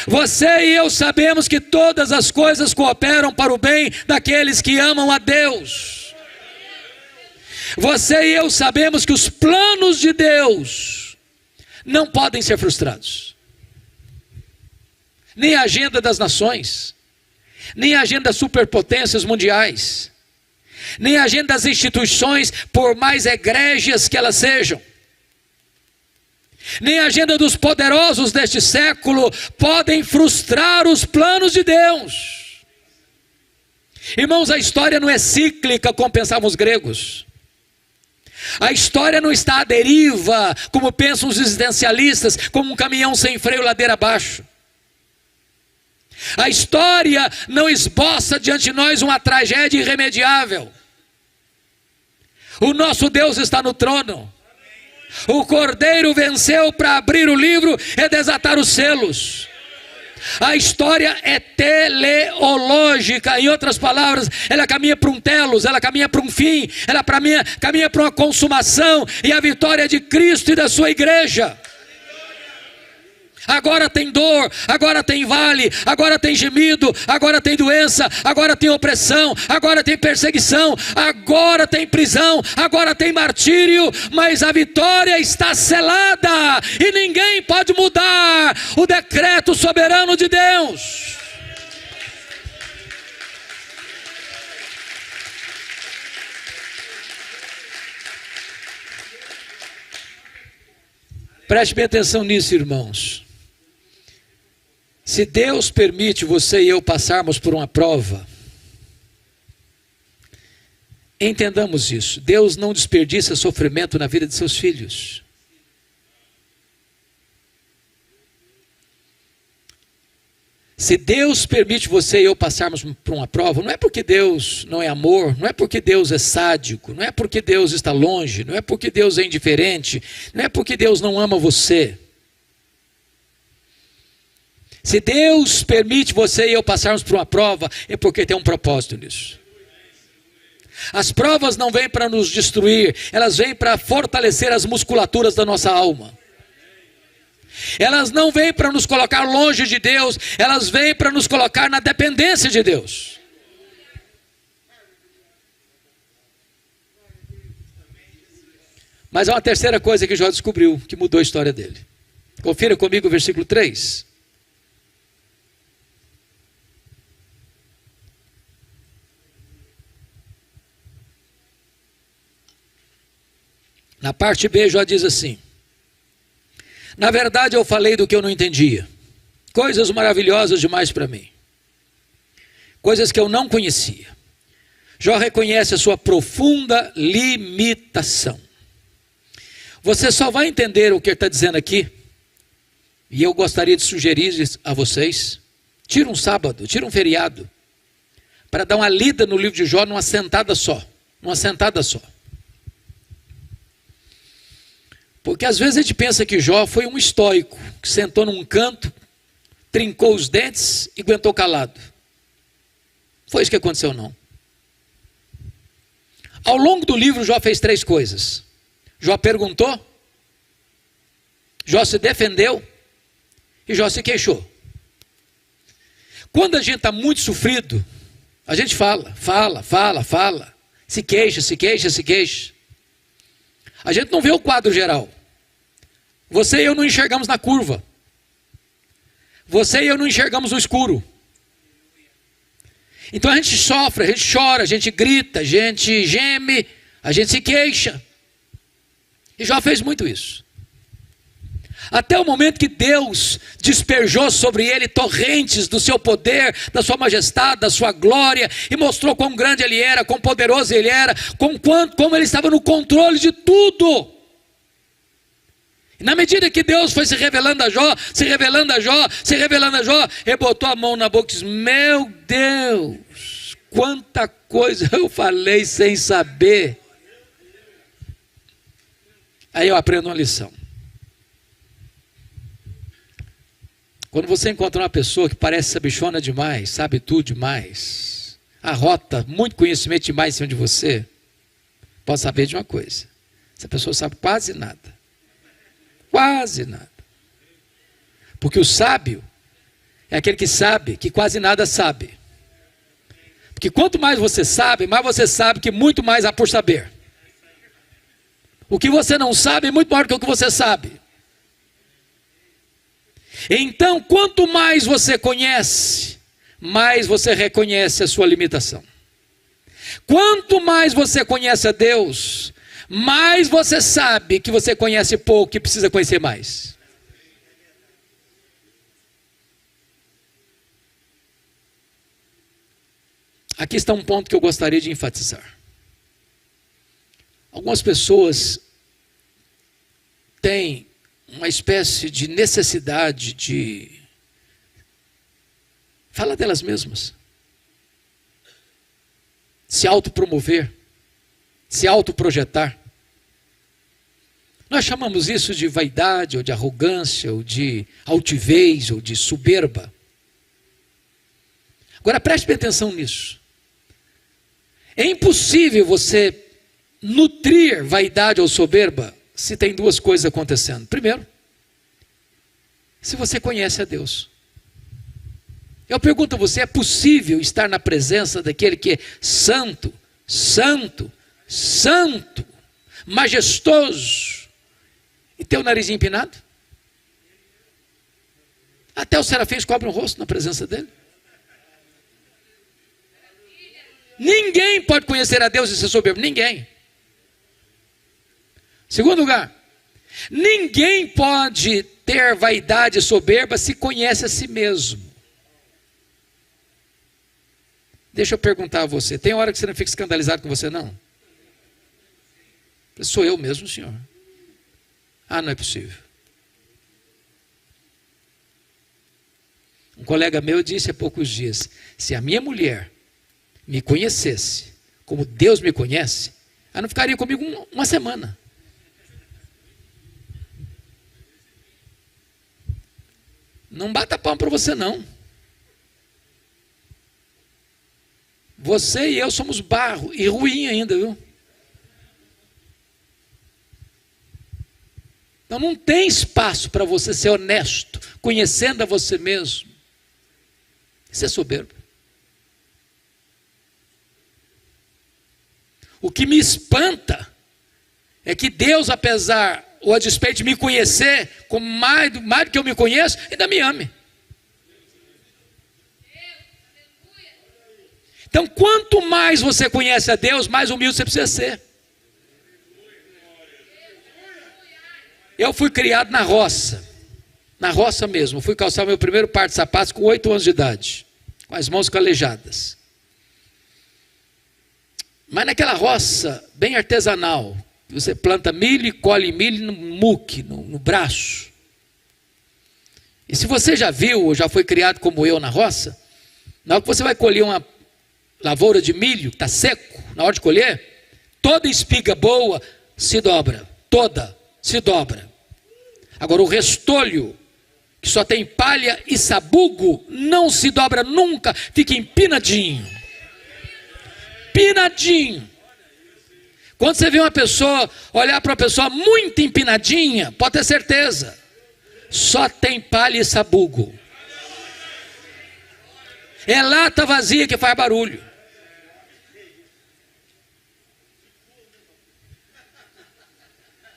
[SPEAKER 1] Você e eu sabemos que todas as coisas cooperam para o bem daqueles que amam a Deus. Você e eu sabemos que os planos de Deus não podem ser frustrados. Nem a agenda das nações, nem a agenda das superpotências mundiais, nem a agenda das instituições, por mais egrégias que elas sejam, nem a agenda dos poderosos deste século podem frustrar os planos de Deus. Irmãos, a história não é cíclica como pensavam os gregos. A história não está à deriva, como pensam os existencialistas, como um caminhão sem freio ladeira abaixo. A história não esboça diante de nós uma tragédia irremediável. O nosso Deus está no trono. O Cordeiro venceu para abrir o livro e desatar os selos. A história é teleológica, em outras palavras, ela caminha para um telos, ela caminha para um fim, ela caminha para uma consumação, e a vitória de Cristo e da sua igreja. Agora tem dor, agora tem vale, agora tem gemido, agora tem doença, agora tem opressão, agora tem perseguição, agora tem prisão, agora tem martírio, mas a vitória está selada e ninguém pode mudar o decreto soberano de Deus. Preste bem atenção nisso, irmãos. Se Deus permite você e eu passarmos por uma prova, entendamos isso. Deus não desperdiça sofrimento na vida de seus filhos. Se Deus permite você e eu passarmos por uma prova, não é porque Deus não é amor, não é porque Deus é sádico, não é porque Deus está longe, não é porque Deus é indiferente, não é porque Deus não ama você. Se Deus permite você e eu passarmos por uma prova, é porque tem um propósito nisso. As provas não vêm para nos destruir, elas vêm para fortalecer as musculaturas da nossa alma. Elas não vêm para nos colocar longe de Deus, elas vêm para nos colocar na dependência de Deus. Mas há uma terceira coisa que Jó descobriu, que mudou a história dele. Confira comigo o versículo 3. Na parte B, Jó diz assim: na verdade eu falei do que eu não entendia, coisas maravilhosas demais para mim, coisas que eu não conhecia. Jó reconhece a sua profunda limitação. Você só vai entender o que ele está dizendo aqui, e eu gostaria de sugerir a vocês: tira um sábado, tira um feriado, para dar uma lida no livro de Jó numa sentada só. Porque às vezes a gente pensa que Jó foi um estoico, que sentou num canto, trincou os dentes e aguentou calado. Foi isso que aconteceu, não. Ao longo do livro, Jó fez 3 coisas. Jó perguntou, Jó se defendeu e Jó se queixou. Quando a gente está muito sofrido, a gente fala, se queixa. A gente não vê o quadro geral. Você e eu não enxergamos na curva. Você e eu não enxergamos no escuro. Então a gente sofre, a gente chora, a gente grita, a gente geme, a gente se queixa. E Jó fez muito isso. Até o momento que Deus desperjou sobre ele torrentes do seu poder, da sua majestade, da sua glória, e mostrou quão grande ele era, quão poderoso ele era, como ele estava no controle de tudo. E na medida que Deus foi se revelando a Jó, ele botou a mão na boca e disse: meu Deus, quanta coisa eu falei sem saber. Aí eu aprendo uma lição. Quando você encontra uma pessoa que parece sabichona demais, sabe tudo demais, arrota muito conhecimento demais em cima de você, pode saber de uma coisa: essa pessoa sabe quase nada. Quase nada. Porque o sábio é aquele que sabe que quase nada sabe. Porque quanto mais você sabe que muito mais há por saber. O que você não sabe é muito maior do que o que você sabe. Então, quanto mais você conhece, mais você reconhece a sua limitação. Quanto mais você conhece a Deus, mais você sabe que você conhece pouco e precisa conhecer mais. Aqui está um ponto que eu gostaria de enfatizar. Algumas pessoas têm uma espécie de necessidade de falar delas mesmas, se autopromover, se autoprojetar. Nós chamamos isso de vaidade, ou de arrogância, ou de altivez, ou de soberba. Agora preste bem atenção nisso. É impossível você nutrir vaidade ou soberba se tem duas coisas acontecendo. Primeiro, se você conhece a Deus. Eu pergunto a você, é possível estar na presença daquele que é santo, santo, santo, majestoso, e ter o nariz empinado? Até os serafins cobrem o rosto na presença dele. Ninguém pode conhecer a Deus e ser soberbo, ninguém. Segundo lugar, ninguém pode ter vaidade e soberba se conhece a si mesmo. Deixa eu perguntar a você, tem hora que você não fica escandalizado com você, não? Sou eu mesmo, senhor. Ah, não é possível. Um colega meu disse há poucos dias, se a minha mulher me conhecesse como Deus me conhece, ela não ficaria comigo uma semana. Não bata palma para você, não. Você e eu somos barro e ruim ainda, viu? Então não tem espaço para você ser honesto, conhecendo a você mesmo. Isso é soberbo. O que me espanta é que Deus, apesar ou a despeito de me conhecer, como mais do que eu me conheço, ainda me ame. Então, quanto mais você conhece a Deus, mais humilde você precisa ser. Eu fui criado na roça mesmo. Fui calçar meu primeiro par de sapatos com 8 anos de idade, com as mãos calejadas. Mas naquela roça bem artesanal, você planta milho e colhe milho no muque, no braço. E se você já viu ou já foi criado como eu na roça, na hora que você vai colher uma lavoura de milho, está seco, na hora de colher, toda espiga boa se dobra, toda se dobra. Agora o restolho, que só tem palha e sabugo, não se dobra nunca, fica empinadinho. Empinadinho. Quando você vê uma pessoa, olhar para uma pessoa muito empinadinha, pode ter certeza, só tem palha e sabugo. É lata vazia que faz barulho.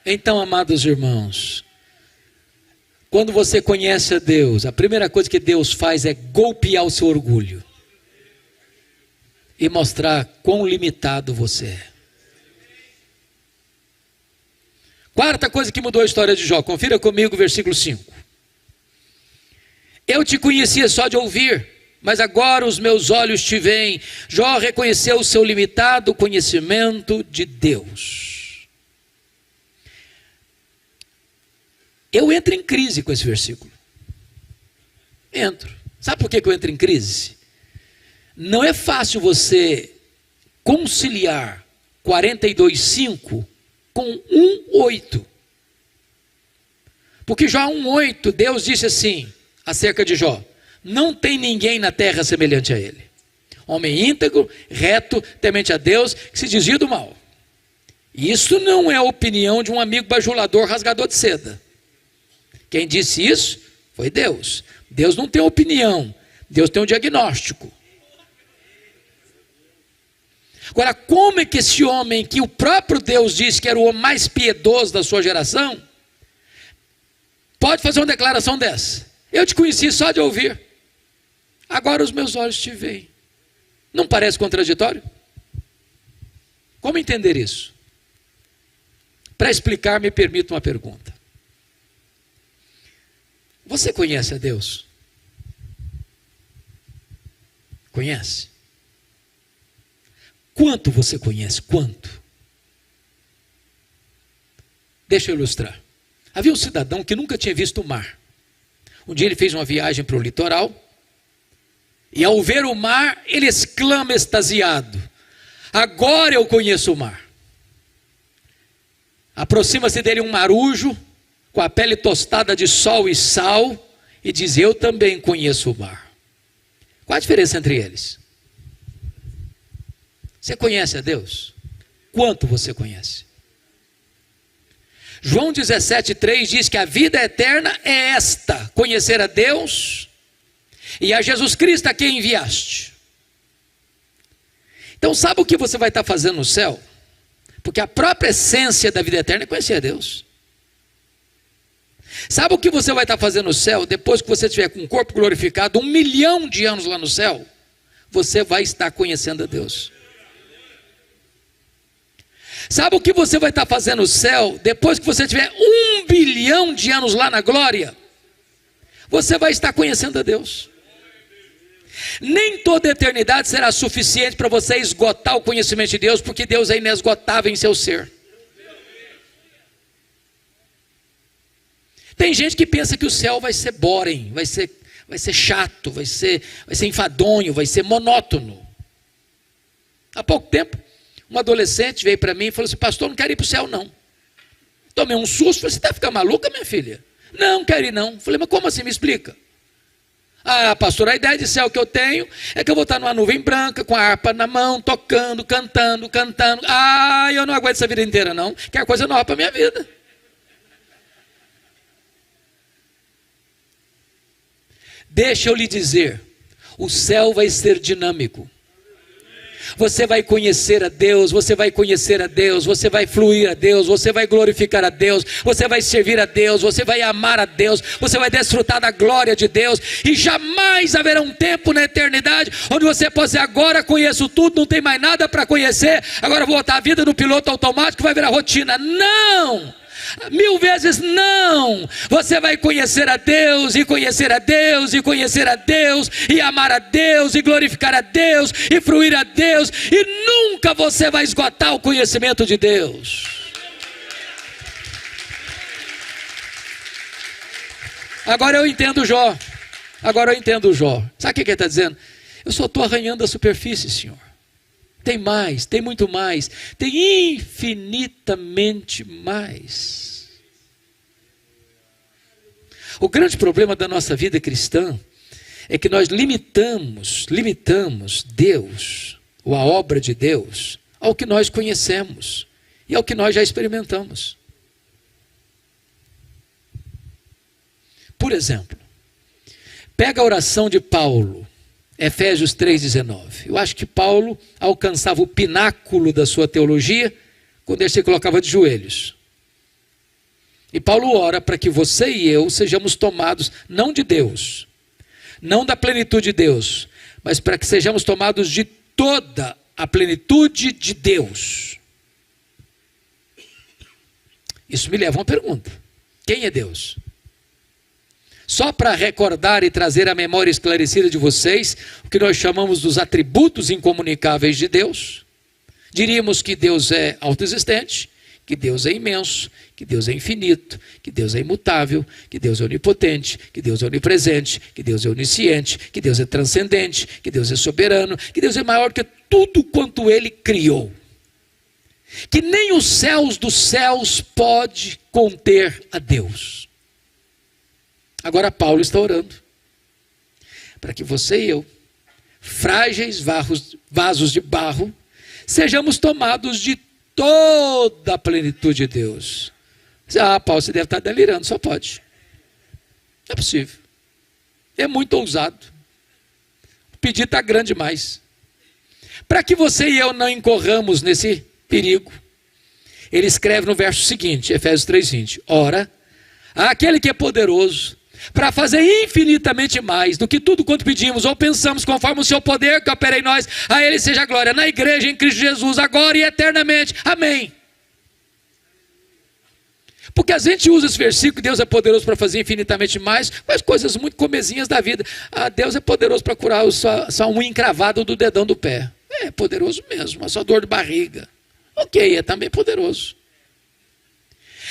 [SPEAKER 1] Então, amados irmãos, quando você conhece a Deus, a primeira coisa que Deus faz é golpear o seu orgulho e mostrar quão limitado você é. Quarta coisa que mudou a história de Jó, confira comigo o versículo 5. Eu te conhecia só de ouvir, mas agora os meus olhos te veem. Jó reconheceu o seu limitado conhecimento de Deus. Eu entro em crise com esse versículo. Entro. Sabe por que eu entro em crise? Não é fácil você conciliar 42:5 com 1:8. Porque Jó 1:8, Deus disse assim, acerca de Jó: não tem ninguém na terra semelhante a ele. Homem íntegro, reto, temente a Deus, que se desvia do mal. E isso não é a opinião de um amigo bajulador, rasgador de seda. Quem disse isso foi Deus. Deus não tem opinião, Deus tem um diagnóstico. Agora, como é que esse homem, que o próprio Deus disse que era o homem mais piedoso da sua geração, pode fazer uma declaração dessa? Eu te conheci só de ouvir, agora os meus olhos te veem. Não parece contraditório? Como entender isso? Para explicar, me permita uma pergunta. Você conhece a Deus? Conhece? Quanto você conhece? Quanto? Deixa eu ilustrar. Havia um cidadão que nunca tinha visto o mar. Um dia ele fez uma viagem para o litoral, e ao ver o mar, ele exclama extasiado: agora eu conheço o mar. Aproxima-se dele um marujo, com a pele tostada de sol e sal, e diz: eu também conheço o mar. Qual a diferença entre eles? Você conhece a Deus? Quanto você conhece? João 17,3 diz que a vida eterna é esta: conhecer a Deus e a Jesus Cristo a quem enviaste. Então sabe o que você vai estar fazendo no céu? Porque a própria essência da vida eterna é conhecer a Deus. Sabe o que você vai estar fazendo no céu? Depois que você estiver com o corpo glorificado, 1 milhão de anos lá no céu, você vai estar conhecendo a Deus. Sabe o que você vai estar fazendo no céu? Depois que você tiver 1 bilhão de anos lá na glória, você vai estar conhecendo a Deus. Nem toda a eternidade será suficiente para você esgotar o conhecimento de Deus, porque Deus é inesgotável em seu ser. Tem gente que pensa que o céu vai ser boring, vai ser chato, vai ser enfadonho, vai ser monótono. Há pouco tempo, um adolescente veio para mim e falou assim: pastor, não quero ir para o céu não. Tomei um susto, falei: você está ficando maluca, minha filha? Não quero ir não. Falei: mas como assim, me explica? Ah, pastor, a ideia de céu que eu tenho é que eu vou estar numa nuvem branca, com a harpa na mão, tocando, cantando. Ah, eu não aguento essa vida inteira não, quero coisa nova para a minha vida. Deixa eu lhe dizer, o céu vai ser dinâmico. Você vai conhecer a Deus, você vai conhecer a Deus, você vai fluir a Deus, você vai glorificar a Deus, você vai servir a Deus, você vai amar a Deus, você vai desfrutar da glória de Deus, e jamais haverá um tempo na eternidade onde você possa dizer: agora conheço tudo, não tem mais nada para conhecer, agora vou botar a vida no piloto automático, vai virar rotina. Não! 1000 vezes não. Você vai conhecer a Deus, e conhecer a Deus, e conhecer a Deus, e amar a Deus, e glorificar a Deus, e fruir a Deus, e nunca você vai esgotar o conhecimento de Deus. Agora eu entendo Jó. Sabe o que ele está dizendo? Eu só estou arranhando a superfície, Senhor. Tem mais, tem muito mais, tem infinitamente mais. O grande problema da nossa vida cristã é que nós limitamos Deus, ou a obra de Deus, ao que nós conhecemos e ao que nós já experimentamos. Por exemplo, pega a oração de Paulo, Efésios 3,19. Eu acho que Paulo alcançava o pináculo da sua teologia quando ele se colocava de joelhos. E Paulo ora para que você e eu sejamos tomados não de Deus, não da plenitude de Deus, mas para que sejamos tomados de toda a plenitude de Deus. Isso me leva a uma pergunta: quem é Deus? Só para recordar e trazer a memória esclarecida de vocês o que nós chamamos dos atributos incomunicáveis de Deus, diríamos que Deus é autoexistente, que Deus é imenso, que Deus é infinito, que Deus é imutável, que Deus é onipotente, que Deus é onipresente, que Deus é onisciente, que Deus é transcendente, que Deus é soberano, que Deus é maior que tudo quanto Ele criou, que nem os céus dos céus pode conter a Deus. Agora Paulo está orando para que você e eu, frágeis vasos de barro, sejamos tomados de toda a plenitude de Deus. Ah, Paulo, você deve estar delirando, só pode. Não é possível. É muito ousado. O pedido está grande demais. Para que você e eu não incorramos nesse perigo, ele escreve no verso seguinte, Efésios 3:20. Ora, aquele que é poderoso para fazer infinitamente mais do que tudo quanto pedimos ou pensamos, conforme o seu poder que opera em nós, a ele seja a glória na igreja, em Cristo Jesus, agora e eternamente. Amém. Porque a gente usa esse versículo, Deus é poderoso para fazer infinitamente mais, mas coisas muito comezinhas da vida. Deus é poderoso para curar sua unha encravada do dedão do pé. É poderoso mesmo, a sua dor de barriga. Ok, é também poderoso.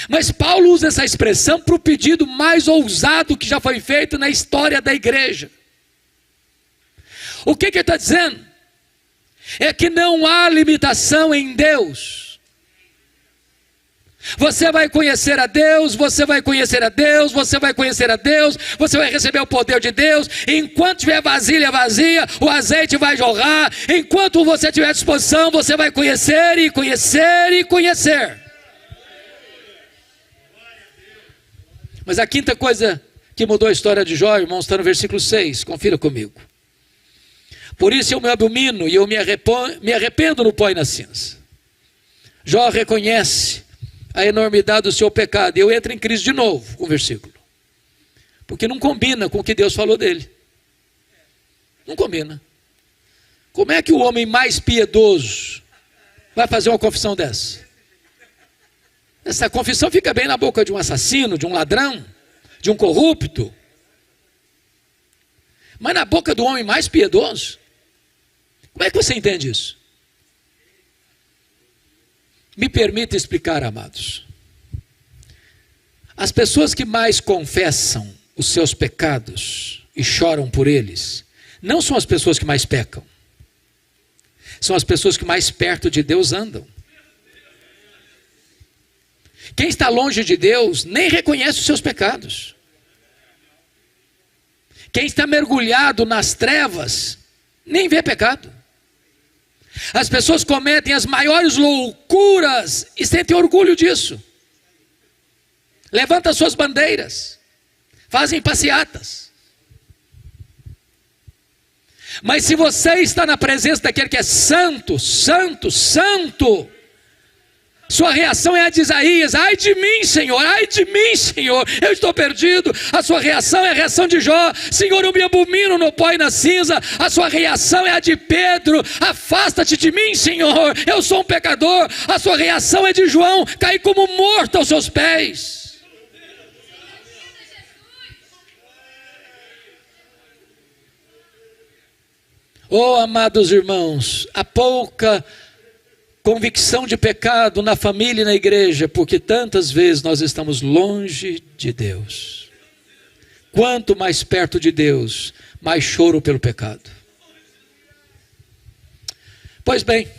[SPEAKER 1] Mas Paulo usa essa expressão para o pedido mais ousado que já foi feito na história da igreja. O que ele está dizendo? É que não há limitação em Deus. Você vai conhecer a Deus, você vai conhecer a Deus, você vai conhecer a Deus, você vai receber o poder de Deus. Enquanto tiver vasilha vazia, o azeite vai jorrar. Enquanto você tiver disposição, você vai conhecer e conhecer e conhecer. Mas a quinta coisa que mudou a história de Jó, irmãos, está no versículo 6, confira comigo. Por isso eu me abomino e eu me arrependo no pó e na cinza. Jó reconhece a enormidade do seu pecado. E eu entro em crise de novo com o versículo. Porque não combina com o que Deus falou dele. Não combina. Como é que o homem mais piedoso vai fazer uma confissão dessa? Essa confissão fica bem na boca de um assassino, de um ladrão, de um corrupto. Mas na boca do homem mais piedoso? Como é que você entende isso? Me permita explicar, amados. As pessoas que mais confessam os seus pecados e choram por eles, não são as pessoas que mais pecam. São as pessoas que mais perto de Deus andam. Quem está longe de Deus nem reconhece os seus pecados. Quem está mergulhado nas trevas nem vê pecado. As pessoas cometem as maiores loucuras e sentem orgulho disso. Levantam suas bandeiras, fazem passeatas. Mas se você está na presença daquele que é santo, santo, santo, sua reação é a de Isaías: ai de mim, Senhor, eu estou perdido. A sua reação é a reação de Jó: Senhor, eu me abomino no pó e na cinza. A sua reação é a de Pedro: afasta-te de mim, Senhor, eu sou um pecador. A sua reação é de João: caí como morto aos seus pés. Oh, amados irmãos, há pouca convicção de pecado na família e na igreja, porque tantas vezes nós estamos longe de Deus. Quanto mais perto de Deus, mais choro pelo pecado. Pois bem,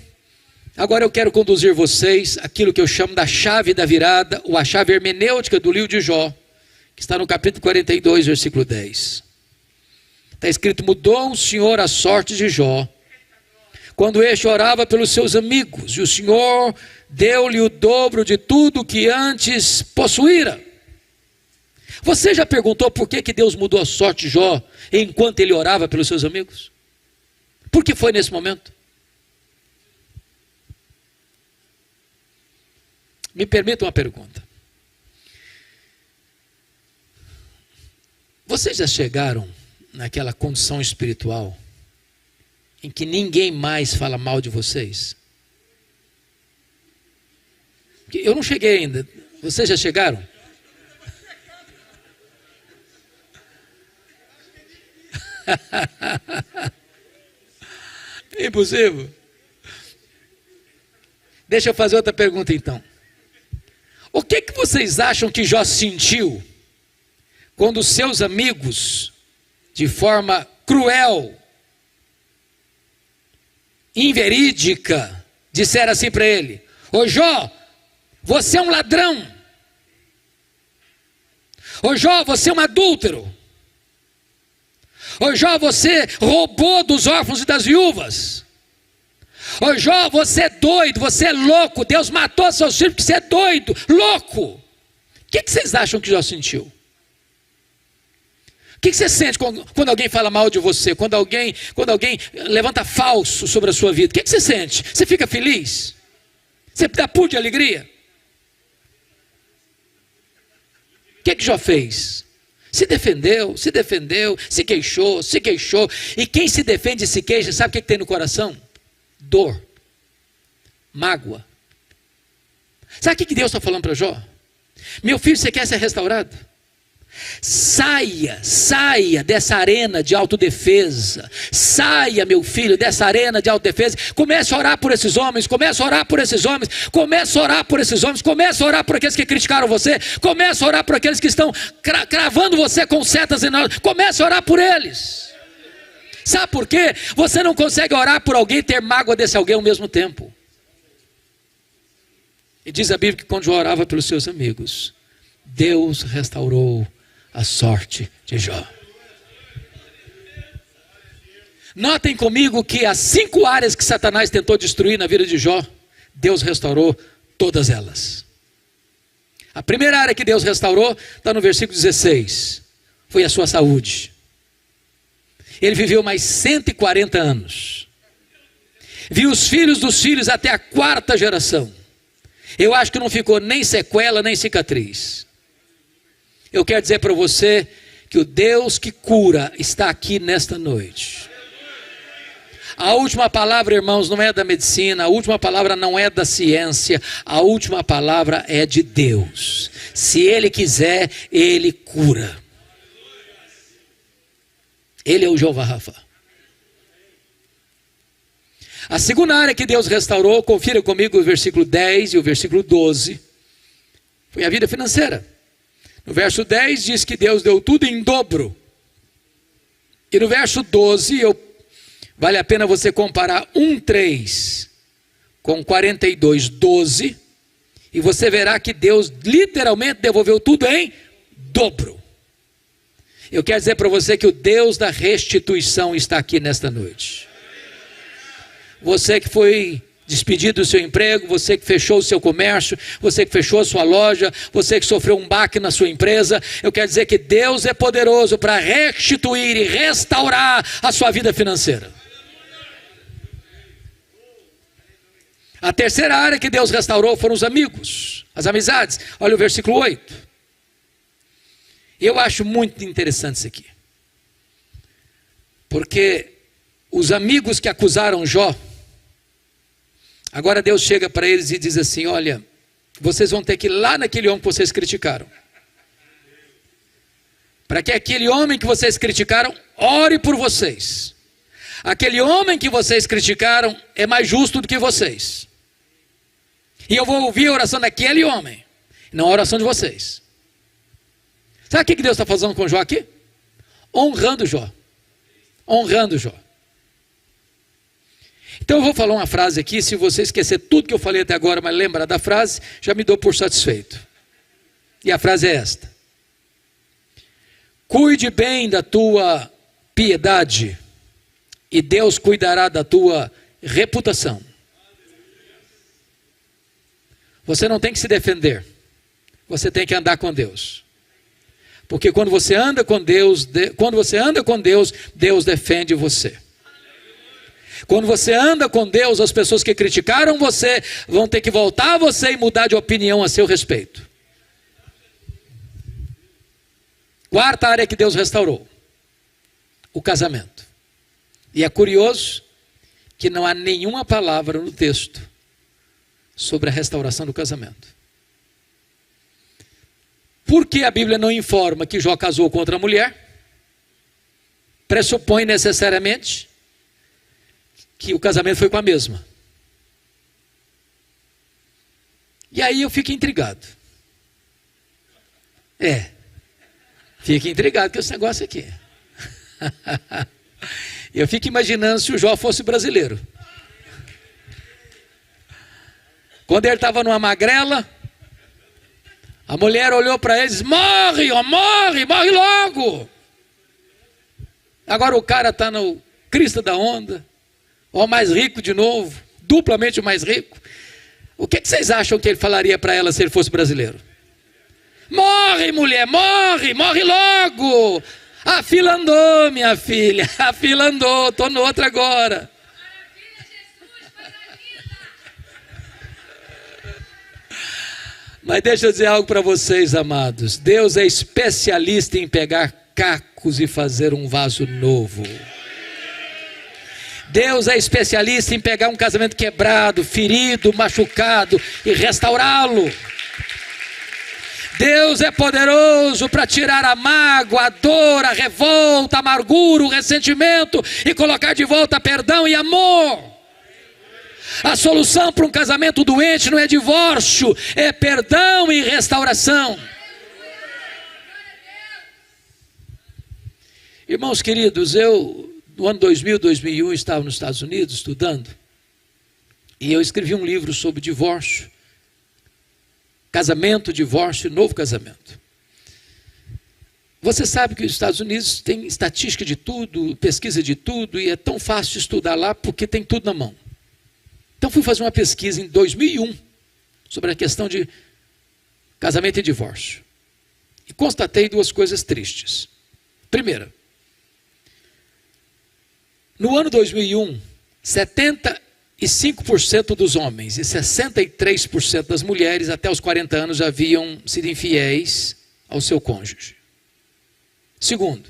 [SPEAKER 1] agora eu quero conduzir vocês àquilo que eu chamo da chave da virada, ou a chave hermenêutica do livro de Jó, que está no capítulo 42, versículo 10. Está escrito: mudou o Senhor a sorte de Jó, quando este orava pelos seus amigos, e o Senhor deu-lhe o dobro de tudo que antes possuíra. Você já perguntou por que Deus mudou a sorte de Jó enquanto ele orava pelos seus amigos? Por que foi nesse momento? Me permita uma pergunta. Vocês já chegaram naquela condição espiritual em que ninguém mais fala mal de vocês? Eu não cheguei ainda. Vocês já chegaram? Impossível. Deixa eu fazer outra pergunta então. O que vocês acham que Jó sentiu quando seus amigos, de forma cruel, inverídica, disseram assim para ele: ô Jó, você é um ladrão. Ô Jó, você é um adúltero. Ô Jó, você roubou dos órfãos e das viúvas. Ô Jó, você é doido, você é louco. Deus matou seus filhos porque você é doido, louco. O que vocês acham que Jó sentiu? O que você sente quando alguém fala mal de você? Quando alguém levanta falso sobre a sua vida? O que você sente? Você fica feliz? Você dá pulo de alegria? O que Jó fez? Se defendeu, se queixou. E quem se defende e se queixa, sabe o que tem no coração? Dor, mágoa. Sabe o que Deus está falando para Jó? Meu filho, você quer ser restaurado? Saia dessa arena de autodefesa. Saia, meu filho, dessa arena de autodefesa. Comece a orar por esses homens. Comece a orar por aqueles que criticaram você. Comece a orar por aqueles que estão cravando você com setas enormes. Comece a orar por eles. Sabe por quê? Você não consegue orar por alguém e ter mágoa desse alguém ao mesmo tempo. E diz a Bíblia que quando Jó orava pelos seus amigos, Deus restaurou a sorte de Jó. Notem comigo que as 5 áreas que Satanás tentou destruir na vida de Jó, Deus restaurou todas elas. A primeira área que Deus restaurou está no versículo 16. Foi a sua saúde. Ele viveu mais 140 anos. Viu os filhos dos filhos até a 4ª geração. Eu acho que não ficou nem sequela, nem cicatriz. Eu quero dizer para você que o Deus que cura está aqui nesta noite. A última palavra, irmãos, não é da medicina, a última palavra não é da ciência, a última palavra é de Deus. Se Ele quiser, Ele cura. Ele é o Jeová Rafa. A segunda área que Deus restaurou, confira comigo o versículo 10 e o versículo 12, foi a vida financeira. No verso 10 diz que Deus deu tudo em dobro. E no verso 12, vale a pena você comparar 1:3 com 42:12, e você verá que Deus literalmente devolveu tudo em dobro. Eu quero dizer para você que o Deus da restituição está aqui nesta noite. Você que foi despedido do seu emprego, você que fechou o seu comércio, você que fechou a sua loja, você que sofreu um baque na sua empresa, eu quero dizer que Deus é poderoso para restituir e restaurar a sua vida financeira. A terceira área que Deus restaurou foram os amigos, as amizades. Olha o versículo 8. Eu acho muito interessante isso aqui. Porque os amigos que acusaram Jó, agora Deus chega para eles e diz assim: olha, vocês vão ter que ir lá naquele homem que vocês criticaram. Para que aquele homem que vocês criticaram ore por vocês. Aquele homem que vocês criticaram é mais justo do que vocês. E eu vou ouvir a oração daquele homem, não a oração de vocês. Sabe o que Deus está fazendo com Jó aqui? Honrando Jó. Honrando Jó. Então eu vou falar uma frase aqui, se você esquecer tudo que eu falei até agora, mas lembrar da frase, já me dou por satisfeito. E a frase é esta: cuide bem da tua piedade, e Deus cuidará da tua reputação. Você não tem que se defender, você tem que andar com Deus. Porque quando você anda com Deus, Deus defende você. Quando você anda com Deus, as pessoas que criticaram você vão ter que voltar a você e mudar de opinião a seu respeito. Quarta área que Deus restaurou: o casamento. E é curioso que não há nenhuma palavra no texto sobre a restauração do casamento. Por que a Bíblia não informa que Jó casou com outra mulher? Pressupõe necessariamente que o casamento foi com a mesma. E aí eu fico intrigado. Fico intrigado com esse negócio aqui. Eu fico imaginando se o Jó fosse brasileiro. Quando ele estava numa magrela, a mulher olhou para ele e disse: morre, ó, morre logo. Agora o cara está no crista da onda, ó, mais rico de novo, duplamente mais rico. O que vocês acham que ele falaria para ela se ele fosse brasileiro? Morre, mulher, morre logo. A fila andou, minha filha, a fila andou, estou no outro agora. Mas deixa eu dizer algo para vocês, amados. Deus é especialista em pegar cacos e fazer um vaso novo. Deus é especialista em pegar um casamento quebrado, ferido, machucado e restaurá-lo. Deus é poderoso para tirar a mágoa, a dor, a revolta, a amargura, o ressentimento e colocar de volta perdão e amor. A solução para um casamento doente não é divórcio, é perdão e restauração. Irmãos queridos, eu no ano 2000, 2001 estava nos Estados Unidos estudando e eu escrevi um livro sobre divórcio, casamento, divórcio e novo casamento. Você sabe que os Estados Unidos tem estatística de tudo, pesquisa de tudo e é tão fácil estudar lá porque tem tudo na mão. Então fui fazer uma pesquisa em 2001 sobre a questão de casamento e divórcio. E constatei duas coisas tristes. Primeira, no ano 2001, 75% dos homens e 63% das mulheres até os 40 anos haviam sido infiéis ao seu cônjuge. Segundo,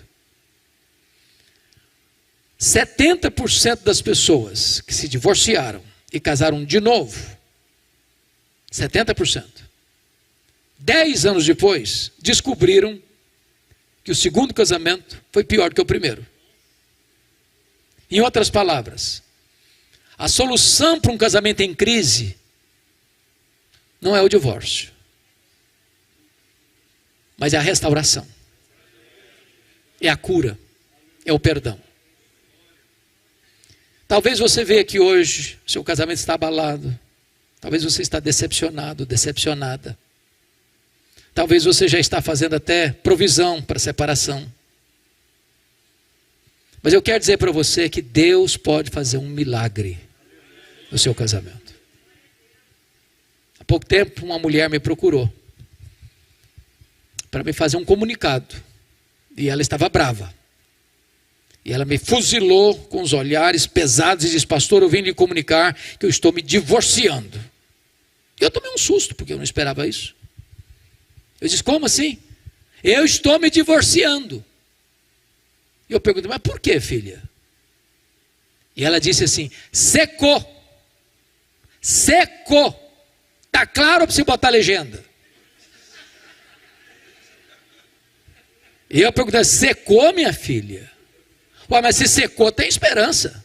[SPEAKER 1] 70% das pessoas que se divorciaram e casaram de novo, 70%, 10 anos depois, descobriram que o segundo casamento foi pior que o primeiro. Em outras palavras, a solução para um casamento em crise não é o divórcio, mas é a restauração, é a cura, é o perdão. Talvez você veja aqui hoje, seu casamento está abalado. Talvez você está decepcionado, decepcionada. Talvez você já está fazendo até provisão para separação. Mas eu quero dizer para você que Deus pode fazer um milagre no seu casamento. Há pouco tempo uma mulher me procurou para me fazer um comunicado. E ela estava brava. E ela me fuzilou com os olhares pesados e disse: pastor, eu vim lhe comunicar que eu estou me divorciando. E eu tomei um susto, porque eu não esperava isso. Eu disse: como assim? Eu estou me divorciando. E eu perguntei: mas por que, filha? E ela disse assim: secou. Secou. Está claro para você botar a legenda? E eu perguntei: secou, minha filha? Ué, mas se secou, tem esperança.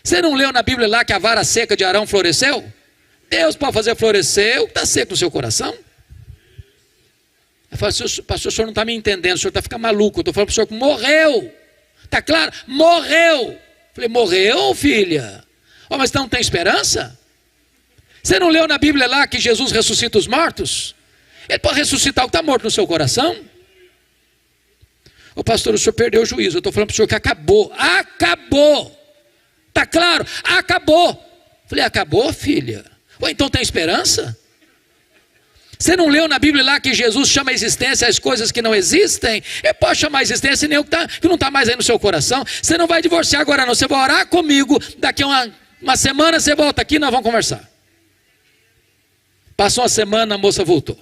[SPEAKER 1] Você não leu na Bíblia lá que a vara seca de Arão floresceu? Deus pode fazer florescer o que está seco no seu coração. Eu falei: pastor, o senhor não está me entendendo, o senhor está ficando maluco. Eu estou falando para o senhor que morreu. Está claro? Morreu. Eu falei: morreu, filha? Oh, mas então não tem esperança? Você não leu na Bíblia lá que Jesus ressuscita os mortos? Ele pode ressuscitar o que está morto no seu coração. Ô pastor, o senhor perdeu o juízo. Eu estou falando para o senhor que acabou. Acabou. Está claro? Acabou. Eu falei: acabou, filha? Ou então tem esperança? Você não leu na Bíblia lá que Jesus chama a existência as coisas que não existem? Ele pode chamar a existência nem o que não está mais aí no seu coração. Você não vai divorciar agora não. Você vai orar comigo. Daqui a uma semana você volta aqui e nós vamos conversar. Passou uma semana, a moça voltou.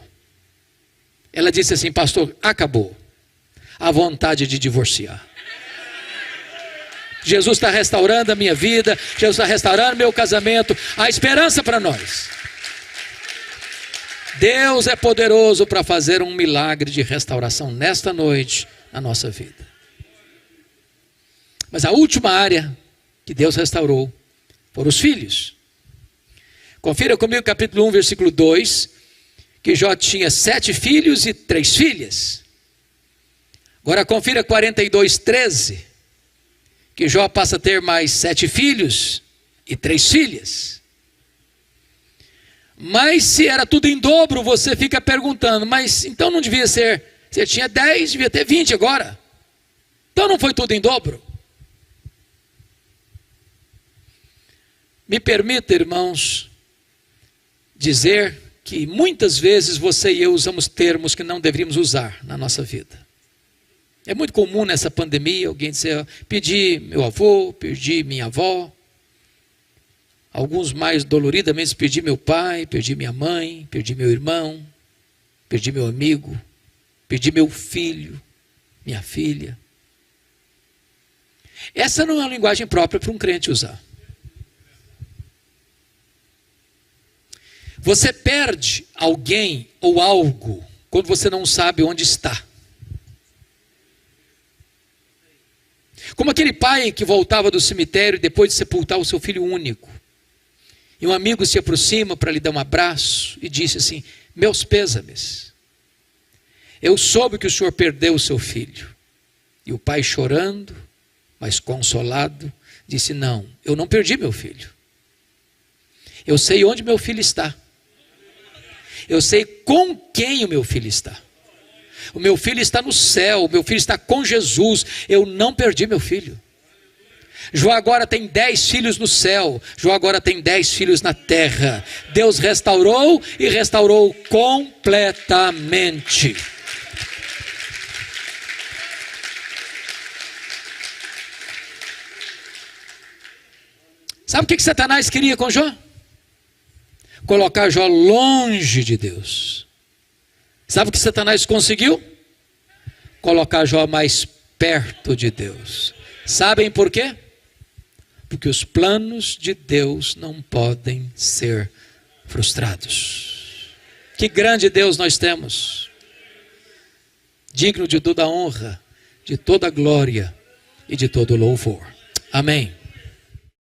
[SPEAKER 1] Ela disse assim: pastor, acabou a vontade de divorciar. Jesus está restaurando a minha vida. Jesus está restaurando meu casamento. Há esperança para nós. Deus é poderoso para fazer um milagre de restauração nesta noite na nossa vida. Mas a última área que Deus restaurou foram os filhos. Confira comigo capítulo 1, versículo 2, que Jó tinha 7 filhos e 3 filhas. Agora confira 42, 13, que Jó passa a ter mais 7 filhos e 3 filhas. Mas se era tudo em dobro, você fica perguntando: mas então não devia ser, você tinha 10, devia ter 20 agora. Então não foi tudo em dobro? Me permita, irmãos, dizer que muitas vezes você e eu usamos termos que não deveríamos usar na nossa vida. É muito comum nessa pandemia alguém dizer, perdi meu avô, perdi minha avó. Alguns mais doloridamente, perdi meu pai, perdi minha mãe, perdi meu irmão, perdi meu amigo, perdi meu filho, minha filha. Essa não é uma linguagem própria para um crente usar. Você perde alguém ou algo quando você não sabe onde está. Como aquele pai que voltava do cemitério depois de sepultar o seu filho único. E um amigo se aproxima para lhe dar um abraço e disse assim, meus pêsames. Eu soube que o senhor perdeu o seu filho. E o pai chorando, mas consolado, disse, não, eu não perdi meu filho. Eu sei onde meu filho está. Eu sei com quem o meu filho está. O meu filho está no céu, o meu filho está com Jesus. Eu não perdi meu filho. João agora tem 10 filhos no céu. João agora tem 10 filhos na terra. Deus restaurou e restaurou completamente. Sabe o que Satanás queria com Jó? Colocar Jó longe de Deus. Sabe o que Satanás conseguiu? Colocar Jó mais perto de Deus. Sabem por quê? Porque os planos de Deus não podem ser frustrados. Que grande Deus nós temos. Digno de toda a honra, de toda a glória e de todo o louvor. Amém.